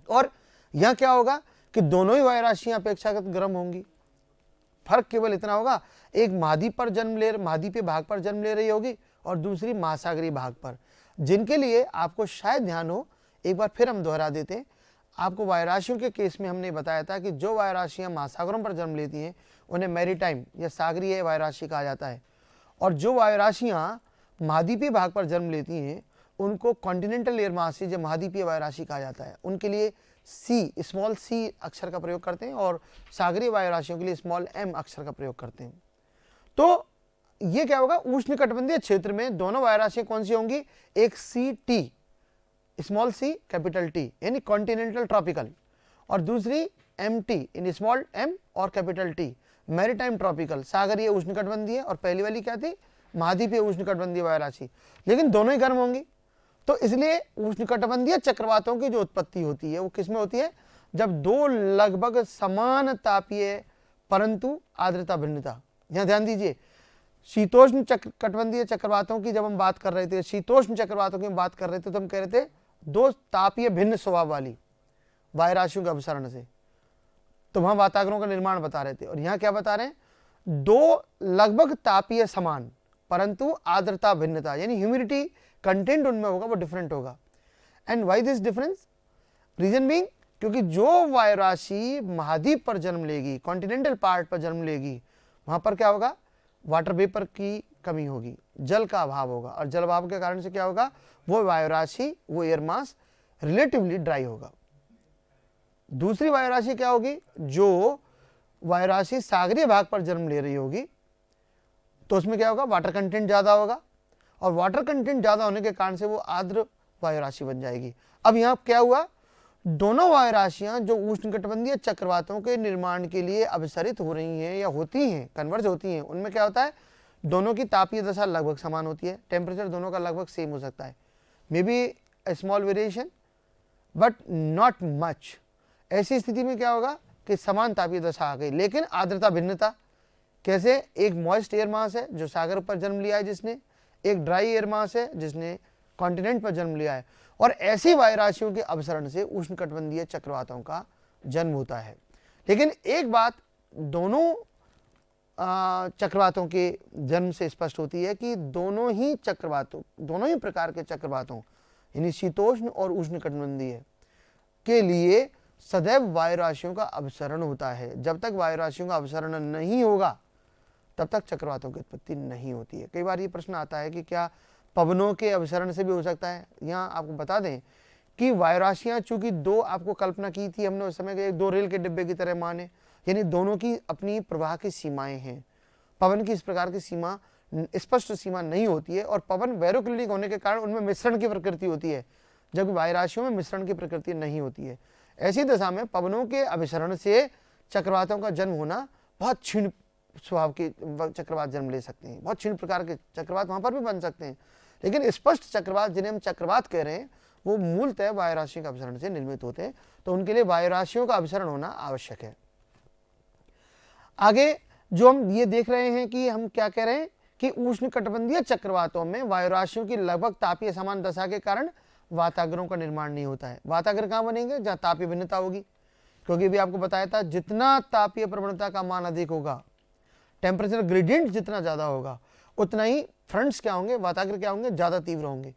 और यहाँ क्या होगा कि दोनों ही वायुराशियां अपेक्षाकृत गर्म होंगी। फर्क केवल इतना होगा, एक महाद्वीपीय भाग पर जन्म ले रही होगी और दूसरी महासागरीय भाग पर, जिनके लिए आपको शायद ध्यान हो, एक बार फिर हम दोहरा देते हैं। आपको वायुराशियों के केस में हमने बताया था कि जो वायुराशियां महासागरों पर जन्म लेती हैं उन्हें मैरीटाइम या सागरीय वायुराशि कहा जाता है, और जो वायुराशियां महाद्वीपीय भाग पर जन्म लेती हैं उनको कॉन्टिनेंटल एयर मासेज या महाद्वीपीय वायुराशि कहा जाता है। उनके लिए स्मॉल सी अक्षर का प्रयोग करते हैं और सागरीय वायुराशियों के लिए स्मॉल m अक्षर का प्रयोग करते हैं। तो ये क्या होगा, उष्णकटिबंधीय क्षेत्र में दोनों वायुराशियां कौन सी होंगी, एक CT small C capital T यानी कॉन्टिनेंटल ट्रॉपिकल, और दूसरी MT इन स्मॉल m और कैपिटल T मैरीटाइम ट्रॉपिकल सागरीय उष्णकटिबंधीय, और पहली वाली क्या थी, महाद्वीपीय उष्णकटिबंधीय वायुराशि, लेकिन दोनों ही गर्म होंगी। तो इसलिए उष्णकटिबंधीय चक्रवातों की जो उत्पत्ति होती है वो किसमें होती है, जब 2 लगभग समान तापीय परंतु आर्द्रता भिन्नता, यहाँ ध्यान दीजिए, शीतोष्ण कटिबंधीय चक्रवातों की जब हम बात कर रहे थे, शीतोष्ण चक्रवातों की हम बात कर रहे थे, तो हम कह रहे थे 2 तापीय भिन्न स्वभाव वाली वायुराशियों के अपसरण से, तो वहां वाताग्रों का निर्माण बता रहे थे। और यहाँ क्या बता रहे हैं, 2 लगभग तापीय समान परंतु आर्द्रता भिन्नता, यानी ह्यूमिडिटी कंटेंट उनमें होगा वो डिफरेंट होगा। And why this difference, reason being, क्योंकि जो वायुराशि महाद्वीप पर जन्म लेगी, कॉन्टिनेंटल पार्ट पर जन्म लेगी, वहां पर क्या होगा, वाटर वेपर की कमी होगी, जल का अभाव होगा, और जल अभाव के कारण से क्या होगा, वो वायुराशि, वो एयर मास रिलेटिवली ड्राई होगा। दूसरी वायुराशि क्या होगी, जो वायुराशि सागरीय भाग पर जन्म ले रही होगी, तो उसमें क्या होगा, वाटर कंटेंट ज्यादा होगा, और वाटर कंटेंट ज्यादा होने के कारण से वो आर्द्र वायुराशि बन जाएगी। अब यहाँ क्या हुआ, दोनों वायुराशियां जो उष्णकटिबंधीय चक्रवातों के निर्माण के लिए अभिसरित हो रही हैं या होती हैं, कन्वर्ज होती हैं, उनमें क्या होता है, दोनों की तापीय दशा लगभग समान होती है, टेम्परेचर दोनों का लगभग सेम हो सकता है, may be A small variation but not much. ऐसी स्थिति में क्या होगा कि समान तापीय दशा आ गई, लेकिन आर्द्रता भिन्नता कैसे, एक मॉइस्ट एयर मास है जो सागर पर जन्म लिया है जिसने, एक ड्राई एयर मास है जिसने कॉन्टिनेंट पर जन्म लिया है, और ऐसी वायुराशियों के अपसरण से उष्णकटिबंधीय चक्रवातों का जन्म होता है। लेकिन एक बात दोनों चक्रवातों के जन्म से स्पष्ट होती है कि दोनों ही प्रकार के चक्रवातों यानी शीतोष्ण और उष्णकटिबंधीय के लिए सदैव वायु राशियों का अवसरण होता है। जब तक वायु राशियों का अवसरण नहीं होगा तब तक चक्रवातों की उत्पत्ति नहीं होती है। कई बार ये प्रश्न आता है कि क्या पवनों के अवसरण से भी हो सकता है। यहाँ आपको बता दें कि वायु राशियाँ चूंकि दो आपको कल्पना की थी हमने उस समय के, दो रेल के डिब्बे की तरह माने, यानी दोनों की अपनी प्रवाह की सीमाएं हैं। पवन की इस प्रकार की सीमा स्पष्ट सीमा नहीं होती है और पवन बैरोक्लिनिक होने के कारण उनमें मिश्रण की प्रकृति होती है, जबकि वायु राशियों में मिश्रण की प्रकृति नहीं होती है। ऐसी दशा में पवनों के अभिसरण से चक्रवातों का जन्म होना बहुत क्षीण स्वभाव के चक्रवात जन्म ले सकते हैं। बहुत क्षीण प्रकार के चक्रवात वहां पर भी बन सकते हैं, लेकिन स्पष्ट चक्रवात जिन्हें हम चक्रवात कह रहे हैं वो मूलतः वायु राशि का अभिसरण से निर्मित होते हैं। तो उनके लिए वायु राशियों का अभिसरण होना आवश्यक है। आगे जो हम ये देख रहे हैं कि हम क्या कह रहे हैं कि उष्णकटिबंधीय चक्रवातों में वायु राशियों की लगभग तापीय समान दशा के कारण वाताग्रों का निर्माण नहीं होता है। वाताग्र कहाँ बनेंगे? जहाँ तापीय भिन्नता होगी, क्योंकि भी आपको बताया था जितना तापीय प्रवणता का मान अधिक होगा, टेम्परेचर ग्रेडियंट जितना ज़्यादा होगा, उतना ही फ्रंट्स क्या होंगे, वाताग्र क्या होंगे, ज़्यादा तीव्र होंगे।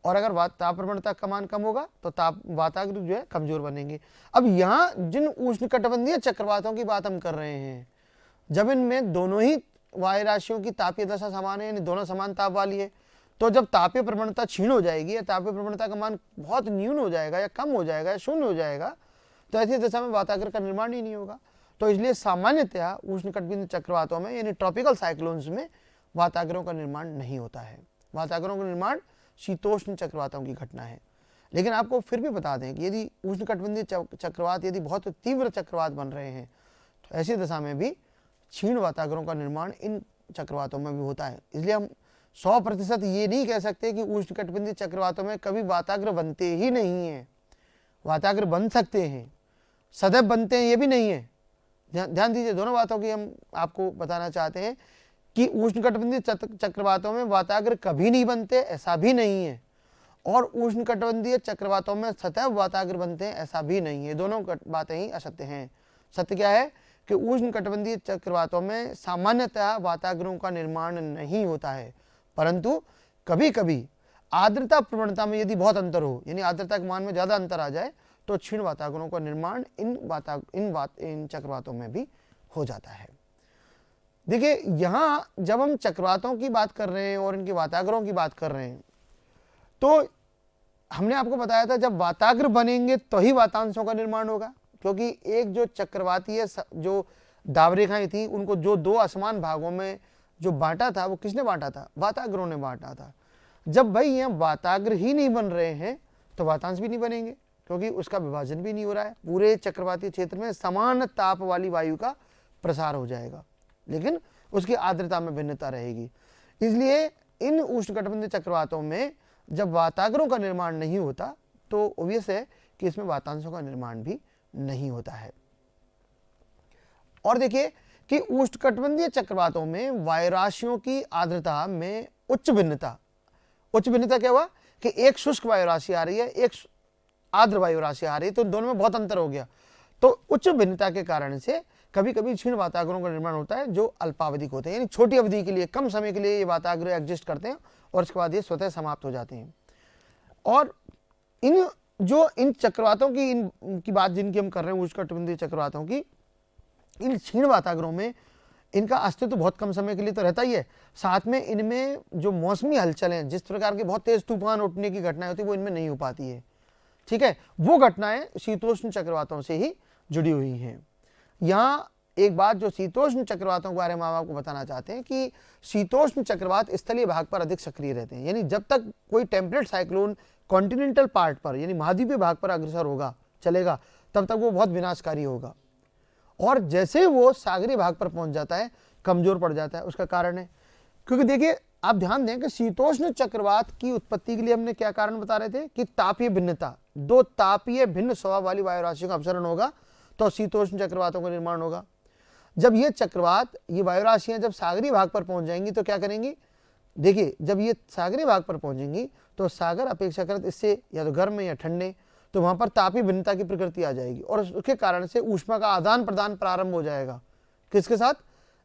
और अगर ताप प्रवणता का मान कम होगा तो वाताग्र जो है कमजोर बनेंगे। अब यहाँ जिन उष्णकटिबंधीय चक्रवातों की बात हम कर रहे हैं, जब इनमें दोनों ही वायु राशियों की तापीय दशा समान है, यानी दोनों समान ताप वाली है, तो जब तापीय प्रवणता क्षीण हो जाएगी या तापीय प्रवणता का मान बहुत न्यून हो जाएगा या कम हो जाएगा या शून्य हो जाएगा, तो ऐसी दशा में वाताग्र का निर्माण ही नहीं होगा। तो इसलिए सामान्यतया उष्णकटिबंधीय चक्रवातों में यानी ट्रॉपिकल साइक्लोन्स में वाताग्रों का निर्माण नहीं होता है। वाताग्रों का निर्माण शीतोष्ण चक्रवातों की घटना है। लेकिन आपको फिर भी बता दें कि यदि उष्णकटिबंधीय चक्रवात यदि बहुत तीव्र चक्रवात बन रहे हैं तो ऐसी दशा में भी क्षीण वाताग्रों का निर्माण इन चक्रवातों में भी होता है। इसलिए हम 100% ये नहीं कह सकते कि उष्णकटिबंधीय चक्रवातों में कभी वाताग्र बनते ही नहीं है। वाताग्र बन सकते हैं, सदैव बनते हैं ये भी नहीं है। ध्यान दीजिए, दोनों बातों की हम आपको बताना चाहते हैं कि उष्णकटिबंधीय चक्रवातों में वाताग्र कभी नहीं बनते ऐसा भी नहीं है, और उष्णकटिबंधीय चक्रवातों में सदैव वाताग्र बनते हैं ऐसा भी नहीं है। दोनों बातें ही असत्य हैं। सत्य क्या है कि उष्णकटिबंधीय चक्रवातों में सामान्यतः वाताग्रों का निर्माण नहीं होता है, परंतु कभी कभी आर्द्रता प्रवणता में यदि बहुत अंतर हो, यानी आर्द्रता के मान में ज़्यादा अंतर आ जाए, तो क्षीण वाताग्रों का निर्माण इन चक्रवातों में भी हो जाता है। देखिए, यहाँ जब हम चक्रवातों की बात कर रहे हैं और इनके वाताग्रों की बात कर रहे हैं, तो हमने आपको बताया था जब वाताग्र बनेंगे तो ही वातांशों का निर्माण होगा, क्योंकि एक जो चक्रवातीय जो दावरेखाएं थी उनको जो दो असमान भागों में जो बांटा था वो किसने बांटा था? वाताग्रों ने बांटा था। जब भाई यहाँ वाताग्र ही नहीं बन रहे हैं तो वातांश भी नहीं बनेंगे, क्योंकि उसका विभाजन भी नहीं हो रहा है। पूरे चक्रवातीय क्षेत्र में समान ताप वाली वायु का प्रसार हो जाएगा, लेकिन उसकी आर्द्रता में भिन्नता रहेगी। इसलिए इन उष्णकटिबंधीय चक्रवातों में जब वाताग्रों का निर्माण नहीं होता तो ऑब्वियस है कि इसमें वातांशों का निर्माण भी नहीं होता है। और देखिए कि उष्णकटिबंधीय चक्रवातों में वायु राशियों की आर्द्रता में उच्च भिन्नता क्या हुआ कि एक शुष्क वायु राशि आ रही है, एक आर्द्र वायु राशि आ रही है, तो दोनों में बहुत अंतर हो गया। तो उच्च भिन्नता के कारण से कभी कभी क्षीण वाताग्रों का निर्माण होता है जो अल्पावधिक होते हैं, यानी छोटी अवधि के लिए, कम समय के लिए ये वाताग्र एग्जिस्ट करते हैं और उसके बाद ये स्वतः समाप्त हो जाते हैं। और इन चक्रवातों की बात जिनकी हम कर रहे हैं, उष्णकटिबंधीय चक्रवातों की, इन क्षीण वाताग्रों में इनका अस्तित्व बहुत कम समय के लिए तो रहता ही है, साथ में इनमें जो मौसमी हलचल हैं, जिस प्रकार के बहुत तेज तूफान उठने की घटनाएं होती है वो इनमें नहीं हो पाती है। ठीक है, वो घटनाएं शीतोष्ण चक्रवातों से ही जुड़ी हुई हैं। यहाँ एक बात जो शीतोष्ण चक्रवातों के बारे में हम आपको बताना चाहते हैं कि शीतोष्ण चक्रवात स्थलीय भाग पर अधिक सक्रिय रहते हैं, यानी जब तक कोई टेम्परेट साइक्लोन कॉन्टिनेंटल पार्ट पर यानी महाद्वीपीय भाग पर अग्रसर होगा, चलेगा, तब तक वो बहुत विनाशकारी होगा। और जैसे वो सागरीय भाग पर पहुंच जाता है कमजोर पड़ जाता है। उसका कारण है, क्योंकि देखिए आप ध्यान दें कि शीतोष्ण चक्रवात की उत्पत्ति के लिए हमने क्या कारण बता रहे थे कि तापीय भिन्नता, दो तापीय भिन्न स्वभाव वाली वायु राशियों का अपसरण होगा तो शीतोष्ण चक्रवातों का निर्माण होगा। जब ये चक्रवात, ये वायु राशियां जब सागरीय भाग पर पहुंच जाएंगी तो क्या करेंगी? देखिए, जब ये सागरीय भाग पर पहुंचेंगी तो सागर अपेक्षाकृत इससे या तो गर्म या ठंडे, तो वहां पर तापीय भिन्नता की प्रकृति आ जाएगी और उसके कारण से ऊष्मा का आदान प्रदान प्रारंभ हो जाएगा। किसके साथ?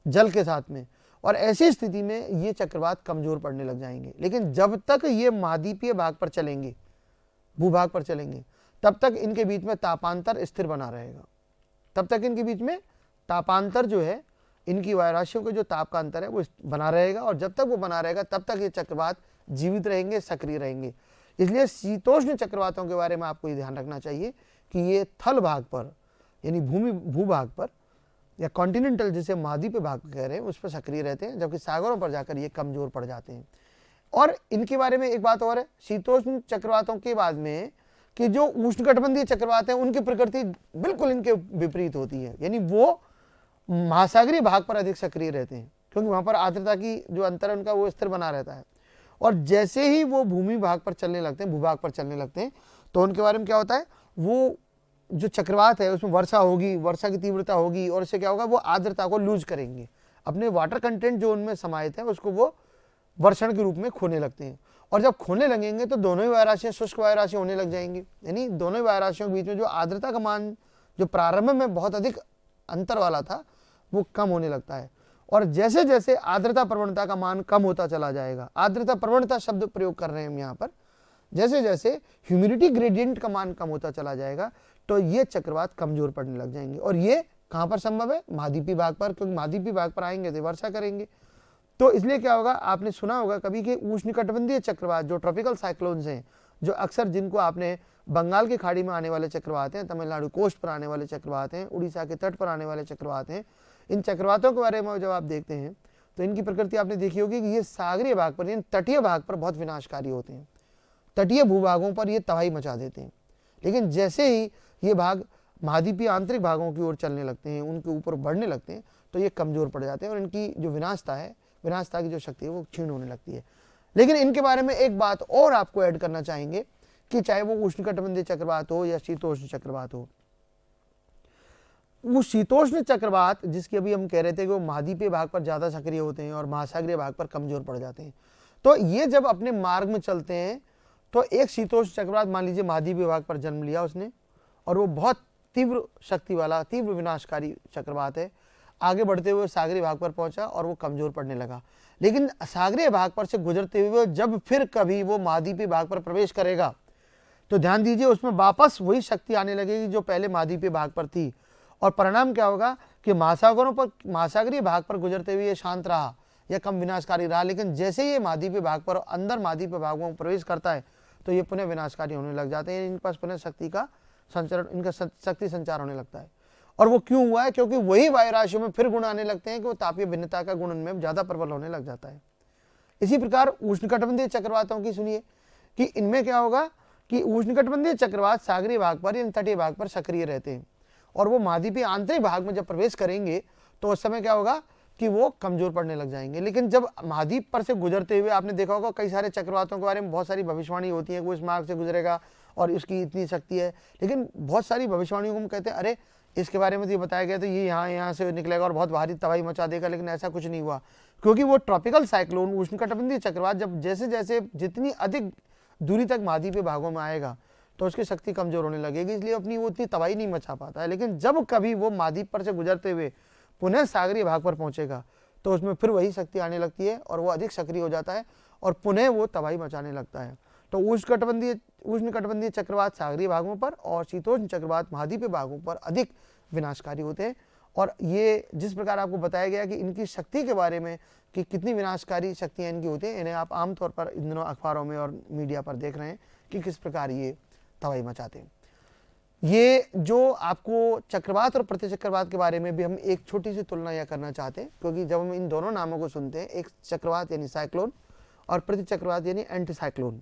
जल के साथ में। और ऐसी स्थिति में ये चक्रवात कमजोर पड़ने लग जाएंगे। लेकिन जब तक ये महाद्वीपीय भाग पर चलेंगे, भूभाग पर चलेंगे, तब तक इनके बीच में तापांतर स्थिर बना रहेगा। तब तक इनके बीच में तापांतर जो है, इनकी वायुराशियों के जो ताप का अंतर है वो बना रहेगा, और जब तक वो बना रहेगा तब तक ये चक्रवात जीवित रहेंगे, सक्रिय रहेंगे। इसलिए शीतोष्ण चक्रवातों के बारे में आपको ये ध्यान रखना चाहिए कि ये थल भाग पर यानी भूभाग पर या कॉन्टिनेंटल जिसे महाद्वीपीय भाग कह रहे हैं उस पर सक्रिय रहते हैं, जबकि सागरों पर जाकर ये कमजोर पड़ जाते हैं। और इनके बारे में एक बात और है शीतोष्ण चक्रवातों के बाद में कि जो उष्णकटिबंधीय चक्रवात हैं उनकी प्रकृति बिल्कुल इनके विपरीत होती है, यानी वो महासागरीय भाग पर अधिक सक्रिय रहते हैं, क्योंकि वहां पर आर्द्रता की जो अंतर है उनका वो स्थिर बना रहता है। और जैसे ही वो भूमि भाग पर चलने लगते हैं, भूभाग पर चलने लगते हैं, तो उनके बारे में क्या होता है, वो जो चक्रवात है उसमें वर्षा होगी, वर्षा की तीव्रता होगी, और इससे क्या होगा, वो आर्द्रता को लूज करेंगे, अपने वाटर कंटेंट जो उनमें समाहित है उसको वो वर्षण के रूप में खोने लगते हैं। और जब खोने लगेंगे तो दोनों ही वायुराशियां शुष्क वायुराशि होने लग जाएंगी, यानी दोनों ही वायुराशियों के बीच में जो आर्द्रता का मान जो प्रारंभ में बहुत अधिक अंतर वाला था वो कम होने लगता है। और जैसे जैसे आर्द्रता प्रवणता का मान कम होता चला जाएगा, आर्द्रता प्रवणता शब्द प्रयोग कर रहे हैं हम यहाँ पर, जैसे जैसे ह्यूमिडिटी ग्रेडियंट का मान कम होता चला जाएगा तो ये चक्रवात कमजोर पड़ने लग जाएंगे। और ये कहाँ पर संभव है, महाद्वीपीय भाग पर, क्योंकि महाद्वीपीय भाग पर आएंगे तो वर्षा करेंगे। तो इसलिए क्या होगा, आपने सुना होगा कभी कि उष्णकटिबंधीय चक्रवात जो ट्रॉपिकल साइक्लोन्स हैं, जो अक्सर जिनको आपने बंगाल की खाड़ी में आने वाले चक्रवात हैं, तमिलनाडु कोस्ट पर आने वाले चक्रवात हैं, उड़ीसा के तट पर आने वाले चक्रवात हैं, इन चक्रवातों के बारे में जब आप देखते हैं तो इनकी प्रकृति आपने देखी होगी कि ये सागरीय भाग पर यानी तटीय भाग पर बहुत विनाशकारी होते हैं, तटीय भूभागों पर ये तबाही मचा देते हैं। लेकिन जैसे ही ये भाग महाद्वीपीय आंतरिक भागों की ओर चलने लगते हैं, उनके ऊपर बढ़ने लगते हैं, तो ये कमजोर पड़ जाते हैं और इनकी जो विनाशता की जो शक्ति है वो क्षीण होने लगती है। लेकिन इनके बारे में एक बात और आपको ऐड करना चाहेंगे कि चाहे वो उष्णकटिबंधीय चक्रवात हो या शीतोष्ण चक्रवात हो, वो शीतोष्ण चक्रवात जिसकी अभी हम कह रहे थे कि वो महाद्वीपीय भाग पर ज्यादा सक्रिय होते हैं और महासागरीय भाग पर कमजोर पड़ जाते हैं, तो ये जब अपने मार्ग में चलते हैं तो एक शीतोष्ण चक्रवात मान लीजिए महाद्वीपीय भाग पर जन्म लिया उसने, और वो बहुत तीव्र शक्ति वाला, तीव्र विनाशकारी चक्रवात है, आगे बढ़ते हुए सागरीय भाग पर पहुंचा और वो कमजोर पड़ने लगा। लेकिन सागरीय भाग पर से गुजरते हुए जब फिर कभी वो महाद्वीपीय भाग पर प्रवेश करेगा तो ध्यान दीजिए उसमें वापस वही शक्ति आने लगेगी जो पहले महाद्वीपीय भाग पर थी, और परिणाम क्या होगा कि महासागरीय भाग पर गुजरते हुए ये शांत रहा या कम विनाशकारी रहा, लेकिन जैसे ही ये महाद्वीपीय भाग पर अंदर महाद्वीपीय भागों में प्रवेश करता है तो ये पुनः विनाशकारी होने लग जाते हैं, इनके पास पुनः शक्ति का संचरण, इनका शक्ति संचार होने लगता है। और वो क्यों हुआ है, क्योंकि वही वायुराशियों में फिर गुण आने लगते हैं कि वो तापीय भिन्नता का गुण उनमें ज्यादा प्रबल होने लग जाता है। इसी प्रकार उष्णकटिबंधीय चक्रवातों की सुनिए कि इनमें क्या होगा कि उष्णकटिबंधीय चक्रवात सागरीय भाग पर या तटीय भाग पर सक्रिय रहते हैं, और वो महाद्वीपीय आंतरिक भाग में जब प्रवेश करेंगे तो उस समय क्या होगा कि वो कमजोर पड़ने लग जाएंगे। लेकिन जब महाद्वीप पर से गुजरते हुए आपने देखा होगा कई सारे चक्रवातों के बारे में बहुत सारी भविष्यवाणी होती है, वो इस मार्ग से गुजरेगा और इसकी इतनी शक्ति है, लेकिन बहुत सारी भविष्यवाणियों को हम कहते हैं अरे इसके बारे में तो ये बताया गया तो ये यहाँ से निकलेगा और बहुत भारी तबाही मचा देगा, लेकिन ऐसा कुछ नहीं हुआ, क्योंकि वो ट्रॉपिकल साइक्लोन उष्णकटिबंधीय चक्रवात जब जैसे जैसे जितनी अधिक दूरी तक महाद्वीपीय भागों में आएगा तो उसकी शक्ति कमजोर होने लगेगी, इसलिए अपनी वो उतनी तबाही नहीं मचा पाता है। लेकिन जब कभी वो महाद्वीप पर से गुजरते हुए पुनः सागरीय भाग पर पहुंचेगा तो उसमें फिर वही शक्ति आने लगती है और वो अधिक सक्रिय हो जाता है और पुनः वो तबाही मचाने लगता है। तो उष्णकटिबंधीय चक्रवात सागरीय भागों पर और शीतोष्ण चक्रवात महाद्वीपीय भागों पर अधिक विनाशकारी होते हैं। और ये जिस प्रकार आपको बताया गया कि इनकी शक्ति के बारे में कि कितनी विनाशकारी शक्तियाँ इनकी होती हैं, इन्हें आप आमतौर पर इन दिनों अखबारों में और मीडिया पर देख रहे हैं कि किस प्रकार ये तबाही मचाते हैं। ये जो आपको चक्रवात और प्रतिचक्रवात के बारे में भी हम एक छोटी सी तुलना यह करना चाहते हैं, क्योंकि जब हम इन दोनों नामों को सुनते हैं, एक चक्रवात यानी साइक्लोन और प्रतिचक्रवात यानी एंटी साइक्लोन,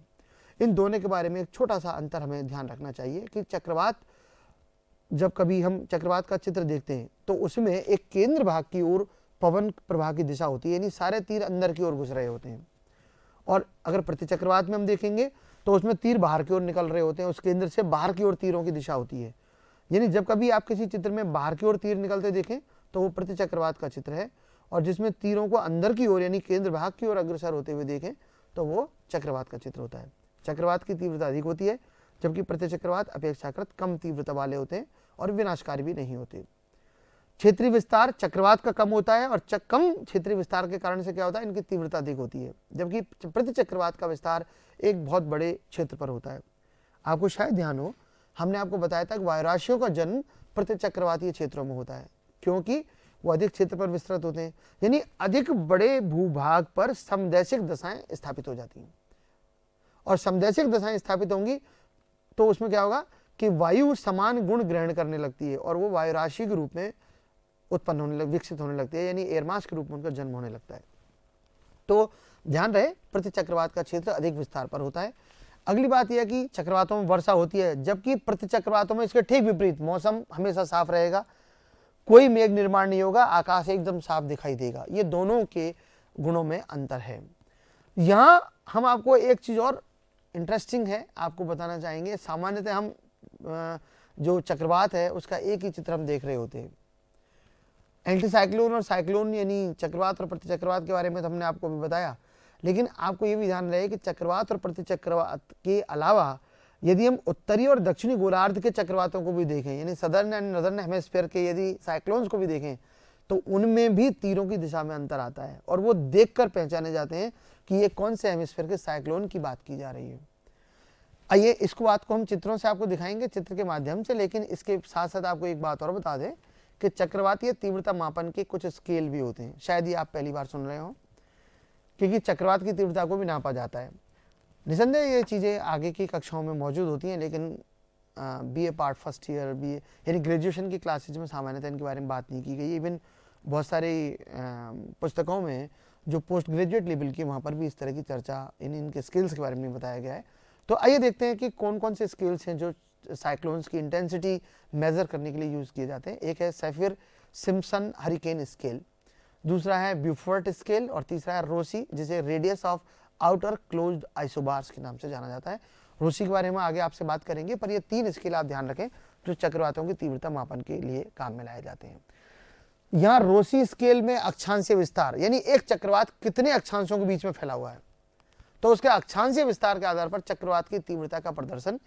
इन दोनों के बारे में एक छोटा सा अंतर हमें ध्यान रखना चाहिए कि चक्रवात, जब कभी हम चक्रवात का चित्र देखते हैं तो उसमें एक केंद्र भाग की ओर पवन प्रवाह की दिशा होती है, यानी सारे तीर अंदर की ओर घुस रहे होते हैं। और अगर प्रतिचक्रवात में हम देखेंगे तो उसमें तीर बाहर की ओर निकल रहे होते हैं, उस केंद्र से बाहर की ओर तीरों की दिशा होती है। यानी जब कभी आप किसी चित्र में बाहर की ओर तीर निकलते देखें तो वो प्रतिचक्रवात का चित्र है, और जिसमें तीरों को अंदर की ओर यानी केंद्र भाग की ओर अग्रसर होते हुए देखें तो वो चक्रवात का चित्र होता है। चक्रवात की तीव्रता अधिक होती है, जबकि प्रतिचक्रवात अपेक्षाकृत कम तीव्रता वाले होते हैं और विनाशकारी भी नहीं होते। क्षेत्रीय विस्तार चक्रवात का कम होता है और कम क्षेत्रीय विस्तार के कारण से क्या होता है, इनकी तीव्रता अधिक होती है, जबकि प्रतिचक्रवात का विस्तार एक बहुत बड़े क्षेत्र पर होता है। आपको शायद ध्यान हो हमने आपको बताया था कि वायुराशियों का जन्म प्रतिचक्रवातीय क्षेत्रों में होता है, क्योंकि वो अधिक क्षेत्र पर विस्तृत होते हैं, यानी अधिक बड़े भूभाग पर समदैशिक दशाएं स्थापित हो जाती हैं। और समदैशिक दशाएं स्थापित होंगी तो उसमें क्या होगा कि वायु समान गुण ग्रहण करने लगती है और वो वायुराशि के रूप में उत्पन्न होने विकसित होने लगती है, यानी एयरमास के रूप में उनका जन्म होने लगता है। तो ध्यान रहे, प्रतिचक्रवात का क्षेत्र अधिक विस्तार पर होता है। अगली बात यह है कि चक्रवातों में वर्षा होती है, जबकि प्रतिचक्रवातों में इसके ठीक विपरीत, मौसम हमेशा साफ रहेगा, कोई मेघ निर्माण नहीं होगा, आकाश एकदम साफ दिखाई देगा। ये दोनों के गुणों में अंतर है। यहां हम आपको एक चीज और इंटरेस्टिंग है आपको बताना चाहेंगे। सामान्यतः हम जो चक्रवात है उसका एक ही चित्र हम देख रहे होते हैं। एंटी साइक्लोन और साइक्लोन यानी चक्रवात और प्रतिचक्रवात के बारे में तो हमने आपको भी बताया, लेकिन आपको ये भी ध्यान रहे कि चक्रवात और प्रतिचक्रवात के अलावा यदि हम उत्तरी और दक्षिणी गोलार्ध के चक्रवातों को भी देखें, यानी सदर्न एंड नॉर्दर्न हेमिस्फीयर के यदि साइक्लोन्स को भी देखें, तो उनमें भी तीरों की दिशा में अंतर आता है और वो देखकर पहचाने जाते हैं कि ये कौन से हेमिस्फीयर के साइक्लोन की बात की जा रही है। आइए इसको बात को हम चित्रों से आपको दिखाएंगे, चित्र के माध्यम से, लेकिन इसके साथ साथ आपको एक बात और बता दें कि चक्रवातीय तीव्रता मापन के कुछ स्केल भी होते हैं। शायद ये आप पहली बार सुन रहे हो, क्योंकि चक्रवात की तीव्रता को भी नापा जाता है। निसंदेह ये चीज़ें आगे की कक्षाओं में मौजूद होती हैं, लेकिन BA part first year BA यानी ग्रेजुएशन की क्लासेज में सामान्यतः इनके बारे में बात नहीं की गई। इवन बहुत सारी पुस्तकों में जो पोस्ट ग्रेजुएट लेवल की, वहाँ पर भी इस तरह की चर्चा इनके स्किल्स के बारे में बताया गया है। तो आइए देखते हैं कि कौन कौन से स्किल्स हैं जो साइक्लोन्स की इंटेंसिटी मेजर करने के लिए यूज़ किए जाते हैं। एक है सैफिर सिम्पसन हरिकेन स्केल, दूसरा है ब्यूफोर्ट स्केल और तीसरा है रोसी, जिसे radius of outer closed isobars के नाम से जाना जाता है। रोसी के बारे में आगे आपसे बात करेंगे, पर ये 3 स्केल आप ध्यान रखें जो चक्रवातों की तीव्रता मापन के लिए काम में लाए जाते हैं। यहाँ रोसी स्केल में अक्षांशीय विस्तार, यानी एक चक्रवात कितने अक्षांशों के बीच में फैला हुआ है, तो उसके अक्षांशीय विस्तार के आधार पर चक्रवात की तीव्रता का प्रदर्शन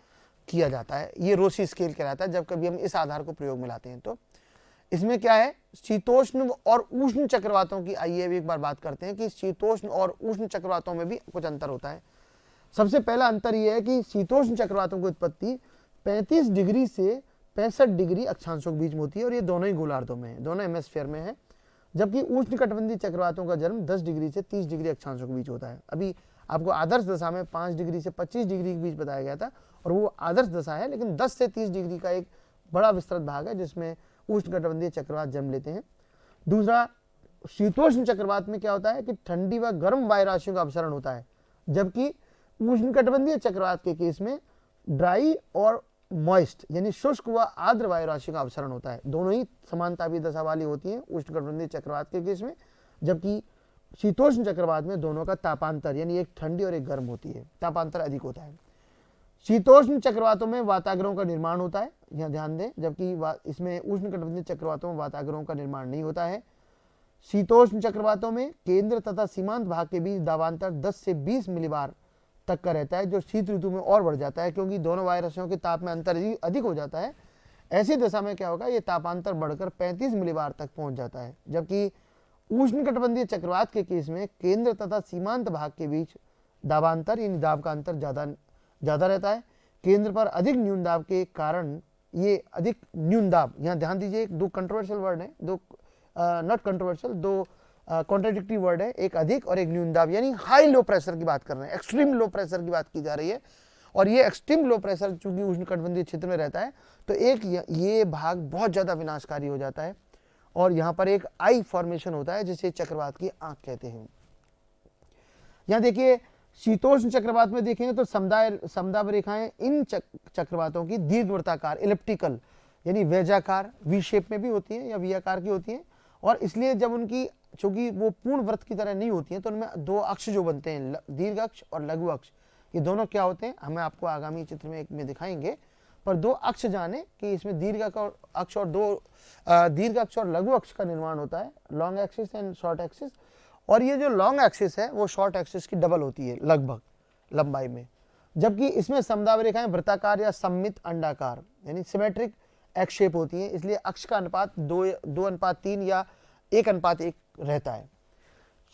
किया जाता है। ये रोसी स्केल कहलाता है जब कभी हम इस आधार को प्रयोग में लाते हैं। तो इसमें क्या है, शीतोष्ण और उष्ण चक्रवातों की आइए एक बार बात करते हैं कि शीतोष्ण और उष्ण चक्रवातों में भी कुछ अंतर होता है। सबसे पहला अंतर यह है कि शीतोष्ण चक्रवातों की उत्पत्ति 35 डिग्री से 65 डिग्री अक्षांशों के बीच में होती है और ये दोनों ही गोलार्धों में है, दोनों हेमिस्फीयर में है। जबकि उष्ण कटिबंधीय चक्रवातों का जन्म 10 डिग्री से 30 डिग्री अक्षांशों के बीच होता है। अभी आपको आदर्श दशा में 5 डिग्री से 25 डिग्री के बीच बताया गया था और वो आदर्श दशा है, लेकिन 10 से 30 डिग्री का एक बड़ा विस्तृत भाग है जिसमें उष्ण कटिबंधीय चक्रवात जन्म लेते हैं। दूसरा, शीतोष्ण चक्रवात में क्या होता है कि ठंडी व गर्म वायुराशियों का अपसरण होता है, जबकि उष्ण कटिबंधीय चक्रवात के केस में ड्राई और मॉइस्ट यानी शुष्क व आर्द्र वायुराशि का अपसरण होता है। दोनों ही समानतापीय दशा वाली होती हैं उष्ण कटिबंधीय चक्रवात के केस में, जबकि शीतोष्ण चक्रवात में दोनों का तापांतर यानी एक ठंडी और एक गर्म होती है, तापांतर अधिक होता है। शीतोष्ण चक्रवातों में वाताग्रहों का निर्माण होता है, यहाँ ध्यान दें, जबकि इसमें उष्ण कटिबंधीय चक्रवातों में वाताग्रहों का निर्माण नहीं होता है। शीतोष्ण चक्रवातों में केंद्र तथा सीमांत भाग के बीच दाबांतर 10 से 20 मिलीबार तक का रहता है, जो शीत ऋतु में और बढ़ जाता है क्योंकि दोनों वायुराशियों के ताप में अंतर अधिक हो जाता है। ऐसी दशा में क्या होगा, ये तापांतर बढ़कर 35 मिलीबार तक पहुंच जाता है। जबकि उष्ण कटिबंधीय चक्रवात के केस में केंद्र तथा सीमांत भाग के बीच दाबांतर यानी दाब का अंतर ज़्यादा रहता है। केंद्र पर अधिक न्यून दाब के कारण ये अधिक न्यून दाब, यहाँ ध्यान दीजिए, दो कंट्रोवर्शियल वर्ड है, दो नॉट कंट्रोवर्शियल, दो कॉन्ट्राडिक्टरी वर्ड है, एक अधिक और एक न्यून दाब, यानी हाई लो प्रेशर की बात कर रहे हैं, एक्सट्रीम लो प्रेशर की बात की जा रही है। और ये एक्सट्रीम लो प्रेशर चूंकि उष्ण कटिबंधीय क्षेत्र में रहता है तो एक ये भाग बहुत ज़्यादा विनाशकारी हो जाता है और यहाँ पर एक आई फॉर्मेशन होता है जिसे चक्रवात की आंख कहते हैं। यहाँ देखिए, शीतोष्ण चक्रवात में देखेंगे तो समदाब रेखाएं इन चक्रवातों की दीर्घवृत्ताकार इलिप्टिकल यानी वैजाकार वी शेप में भी होती हैं या वी आकार की होती हैं, और इसलिए जब उनकी चूंकि वो पूर्ण वृत्त की तरह नहीं होती हैं तो उनमें दो अक्ष जो बनते हैं, दीर्घ अक्ष और लघु अक्ष, ये दोनों क्या होते हैं हमें आपको आगामी चित्र में एक में दिखाएंगे। पर दो अक्ष जाने कि इसमें दीर्घ अक्ष और दीर्घ अक्ष और लघु अक्ष का निर्माण होता है, long axis and short axis. और ये जो लॉन्ग एक्सिस है वो शॉर्ट एक्सिस की डबल होती है लगभग लंबाई में, जबकि इसमें समदाब रेखाएं वृत्ताकार या सममित अंडाकार यानी सिमेट्रिक एक्स शेप होती हैं, इसलिए अक्ष का अनुपात 2:3 या 1:1 रहता है।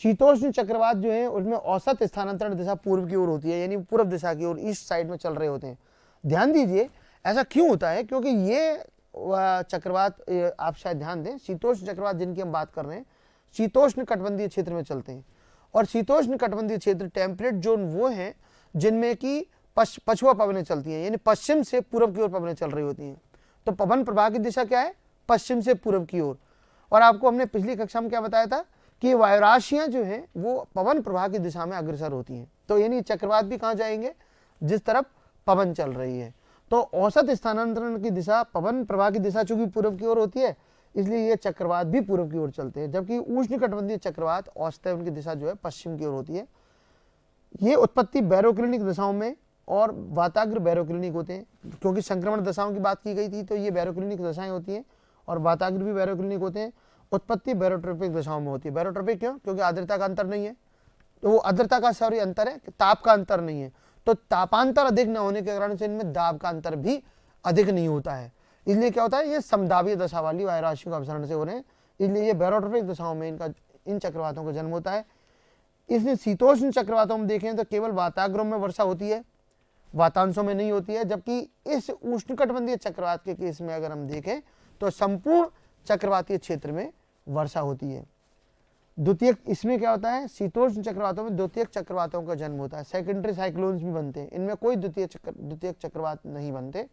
शीतोष्ण चक्रवात जो है उसमें औसत स्थानांतरण दिशा पूर्व की ओर होती है, यानी पूर्व दिशा की ओर, ईस्ट साइड में चल रहे होते हैं। ध्यान दीजिए, ऐसा क्यों होता है? क्योंकि ये चक्रवात, आप शायद ध्यान दें, शीतोष्ण चक्रवात जिनकी हम बात कर रहे हैं, शीतोष्ण कटिबंधीय क्षेत्र में चलते हैं। और शीतोष्ण कटिबंधीय क्षेत्र, टेम्परेट जोन, वो हैं जिनमें कि पछुआ पवनें चलती हैं, यानी पश्चिम से पूर्व की ओर पवनें चल रही होती हैं। तो पवन प्रवाह की दिशा क्या है? पश्चिम से पूर्व की ओर। और आपको हमने पिछली कक्षा में क्या बताया था कि वायुराशियां जो हैं वो पवन प्रवाह की दिशा में अग्रसर होती हैं। तो यानी चक्रवात भी कहाँ जाएंगे? जिस तरफ पवन चल रही है। तो औसत स्थानांतरण की दिशा, पवन प्रवाह की दिशा चूंकि पूर्व की ओर होती है, इसलिए ये चक्रवात भी पूर्व की ओर चलते हैं। जबकि उष्ण कटिबंधीय चक्रवात औसत उनकी दिशा जो है पश्चिम की ओर होती है। ये उत्पत्ति बैरोक्लिनिक दिशाओं में और वाताग्र बैरोक्लिनिक होते हैं। क्योंकि संक्रमण दशाओं की बात की गई थी, तो ये बैरोक्लिनिक दशाएं होती हैं और वाताग्र भी बैरोक्लिनिक होते हैं। उत्पत्ति बैरोट्रोपिक दशाओं में होती है। बैरोट्रोपिक क्यों? क्योंकि आर्द्रता का अंतर नहीं है, तो वो आर्द्रता का अंतर है, ताप का अंतर नहीं है। तो तापांतर अधिक न होने के कारण से इनमें दाब का अंतर भी अधिक नहीं होता है। इसलिए क्या होता है, ये समदाबीय दशा वाली वायुराशियों का अपसरण से हो रहे हैं, इसलिए ये बैरोट्रोपिक दशाओं में इन चक्रवातों का जन्म होता है। इसलिए शीतोष्ण चक्रवातों में देखें तो केवल वाताग्रों में वर्षा होती है, वातांशों में नहीं होती है। जबकि इस उष्णकटिबंधीय चक्रवात के केस में अगर हम देखें तो संपूर्ण चक्रवातीय क्षेत्र में वर्षा होती है। द्वितीयक, इसमें क्या होता है, शीतोष्ण चक्रवातों में द्वितीयक चक्रवातों का जन्म होता है। सेकेंडरी साइक्लोन्स भी बनते हैं, इनमें कोई द्वितीयक चक्रवात नहीं बनते।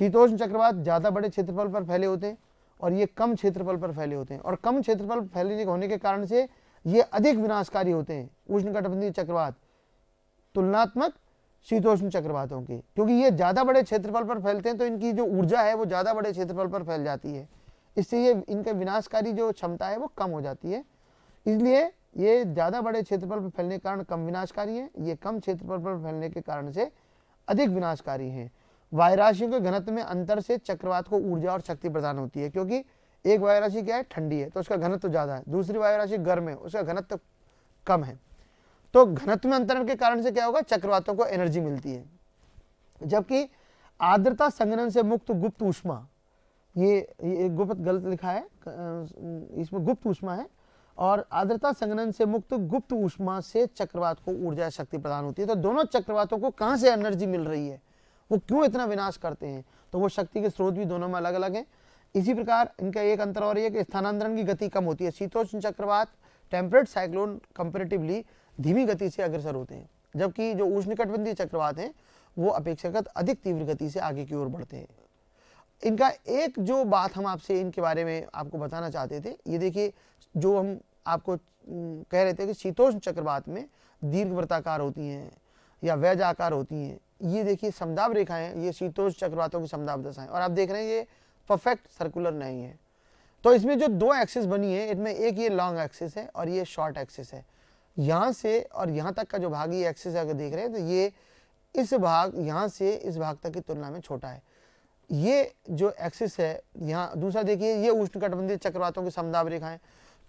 शीतोष्ण चक्रवात ज़्यादा बड़े क्षेत्रफल पर फैले होते हैं और ये कम क्षेत्रफल पर फैले होते हैं। और कम क्षेत्रफल फैलने होने के कारण से ये अधिक विनाशकारी होते हैं उष्णकटिबंधीय चक्रवात तुलनात्मक शीतोष्ण चक्रवातों की। क्योंकि ये ज़्यादा बड़े क्षेत्रफल पर फैलते हैं तो इनकी जो ऊर्जा है वो ज़्यादा बड़े क्षेत्रफल पर फैल जाती है, इससे ये इनका विनाशकारी जो क्षमता है वो कम हो जाती है। इसलिए ये ज़्यादा बड़े क्षेत्रफल पर फैलने के कारण कम विनाशकारी हैं, ये कम क्षेत्रफल पर फैलने के कारण से अधिक विनाशकारी हैं। वायुराशियों के घनत्व में अंतर से चक्रवात को ऊर्जा और शक्ति प्रदान होती है। क्योंकि एक वायुराशि क्या है, ठंडी है तो उसका घनत्व ज़्यादा है, दूसरी वायुराशि गर्म है उसका घनत्व कम है। तो घनत्व में अंतरण के कारण से क्या होगा, चक्रवातों को एनर्जी मिलती है। जबकि आर्द्रता संघनन से मुक्त गुप्त ऊष्मा, ये गुप्त गलत लिखा है, इसमें गुप्त ऊष्मा है, और आर्द्रता संघनन से मुक्त गुप्त ऊष्मा से चक्रवात को ऊर्जा शक्ति प्रदान होती है। तो दोनों चक्रवातों को कहाँ से एनर्जी मिल रही है, वो क्यों इतना विनाश करते हैं, तो वो शक्ति के स्रोत भी दोनों में अलग अलग हैं। इसी प्रकार इनका एक अंतर और ये कि स्थानांतरण की गति कम होती है। शीतोष्ण चक्रवात, टेम्परेट साइक्लोन कंपेरेटिवली धीमी गति से अग्रसर होते हैं, जबकि जो उष्णकटिबंधीय चक्रवात हैं वो अपेक्षाकृत अधिक तीव्र गति से आगे की ओर बढ़ते हैं। इनका एक जो बात हम आपसे इनके बारे में आपको बताना चाहते थे, ये देखिए, जो हम आपको कह रहे थे कि शीतोष्ण चक्रवात में दीर्घ वृत्ताकार होती हैं या वैज आकार होती हैं, ये देखिए समदाब रेखाएं, ये शीतोष्ण चक्रवातों की समदाब दशाएं, और आप देख रहे हैं ये परफेक्ट सर्कुलर नहीं है। तो इसमें जो दो एक्सिस बनी है, इनमें एक ये लॉन्ग एक्सिस है और ये शॉर्ट एक्सिस है। यहाँ से और यहाँ तक का जो भाग ये एक्सिस अगर देख रहे हैं तो ये इस भाग, यहाँ से इस भाग तक की तुलना में छोटा है। ये जो एक्सिस है यहाँ, दूसरा देखिए ये उष्णकटिबंधीय चक्रवातों की समदाब रेखाएं।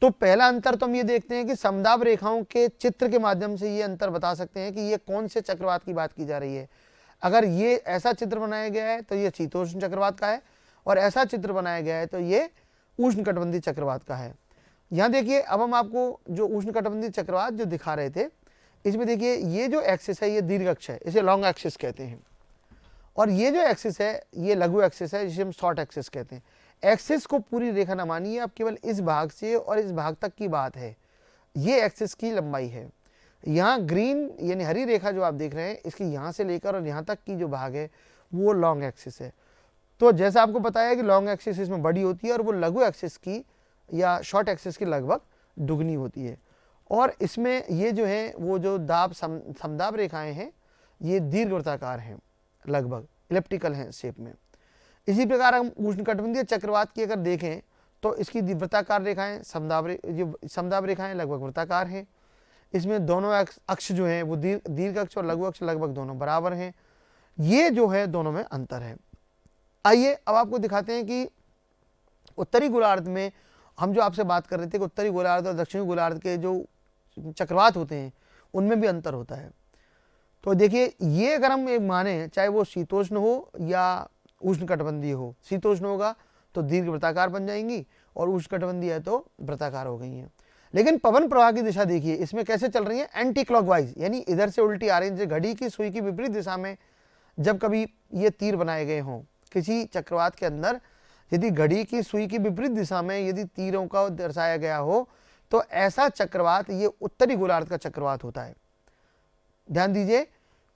तो पहला अंतर तो हम ये देखते हैं कि समदाब रेखाओं के चित्र के माध्यम से ये अंतर बता सकते हैं कि ये कौन से चक्रवात की बात की जा रही है। अगर ये ऐसा चित्र बनाया गया है तो ये शीतोष्ण चक्रवात का है, और ऐसा चित्र बनाया गया है तो ये उष्णकटिबंधीय चक्रवात का है। यहाँ देखिए, अब हम आपको जो उष्णकटिबंधीय चक्रवात जो दिखा रहे थे, इसमें देखिए ये जो एक्सिस है ये दीर्घ अक्ष है, इसे लॉन्ग एक्सिस कहते हैं, और ये जो एक्सिस है ये लघु एक्सिस है, जिसे हम शॉर्ट एक्सिस कहते हैं। एक्सिस को पूरी रेखा न मानिए, अब केवल इस भाग से और इस भाग तक की बात है, ये एक्सिस की लंबाई है। यहाँ ग्रीन यानी हरी रेखा जो आप देख रहे हैं, इसकी यहाँ से लेकर और यहाँ तक की जो भाग है वो लॉन्ग एक्सिस है। तो जैसा आपको बताया कि लॉन्ग एक्सिस इसमें बड़ी होती है और वो लघु एक्सिस की या शॉर्ट एक्सिस की लगभग दुगनी होती है। और इसमें ये जो है वो जो दाब समदाब रेखाएं हैं ये दीर्घवृत्ताकार हैं, लगभग इलिप्टिकल हैं शेप में। इसी प्रकार हम उष्णकटिबंधीय चक्रवात की अगर देखें तो इसकी वृत्ताकार रेखाएं समदाब रेखाएं लगभग वृत्ताकार हैं। इसमें दोनों अक्ष जो हैं वो दीर्घ अक्ष और लघु अक्ष लगभग दोनों बराबर हैं। ये जो है दोनों में अंतर है। आइए अब आपको दिखाते हैं कि उत्तरी गोलार्ध में हम जो आपसे बात कर रहे थे कि उत्तरी गोलार्ध और दक्षिणी गोलार्ध के जो चक्रवात होते हैं उनमें भी अंतर होता है। तो देखिए, ये अगर हम एक माने, चाहे वो शीतोष्ण हो या उष्णकटिबंधीय हो, शीतोष्ण होगा तो दीर्घ वृत्ताकार बन जाएंगी और उष्णकटिबंधीय है तो वृत्ताकार हो गई हैं। लेकिन पवन प्रवाह की दिशा देखिए इसमें कैसे चल रही है, एंटी क्लॉकवाइज, यानी इधर से उल्टी आ रही है। घड़ी की सुई की विपरीत दिशा में जब कभी ये तीर बनाए गए हों किसी चक्रवात के अंदर, यदि घड़ी की सुई की विपरीत दिशा में यदि तीरों का दर्शाया गया हो तो ऐसा चक्रवात ये उत्तरी गोलार्ध का चक्रवात होता है। ध्यान दीजिए,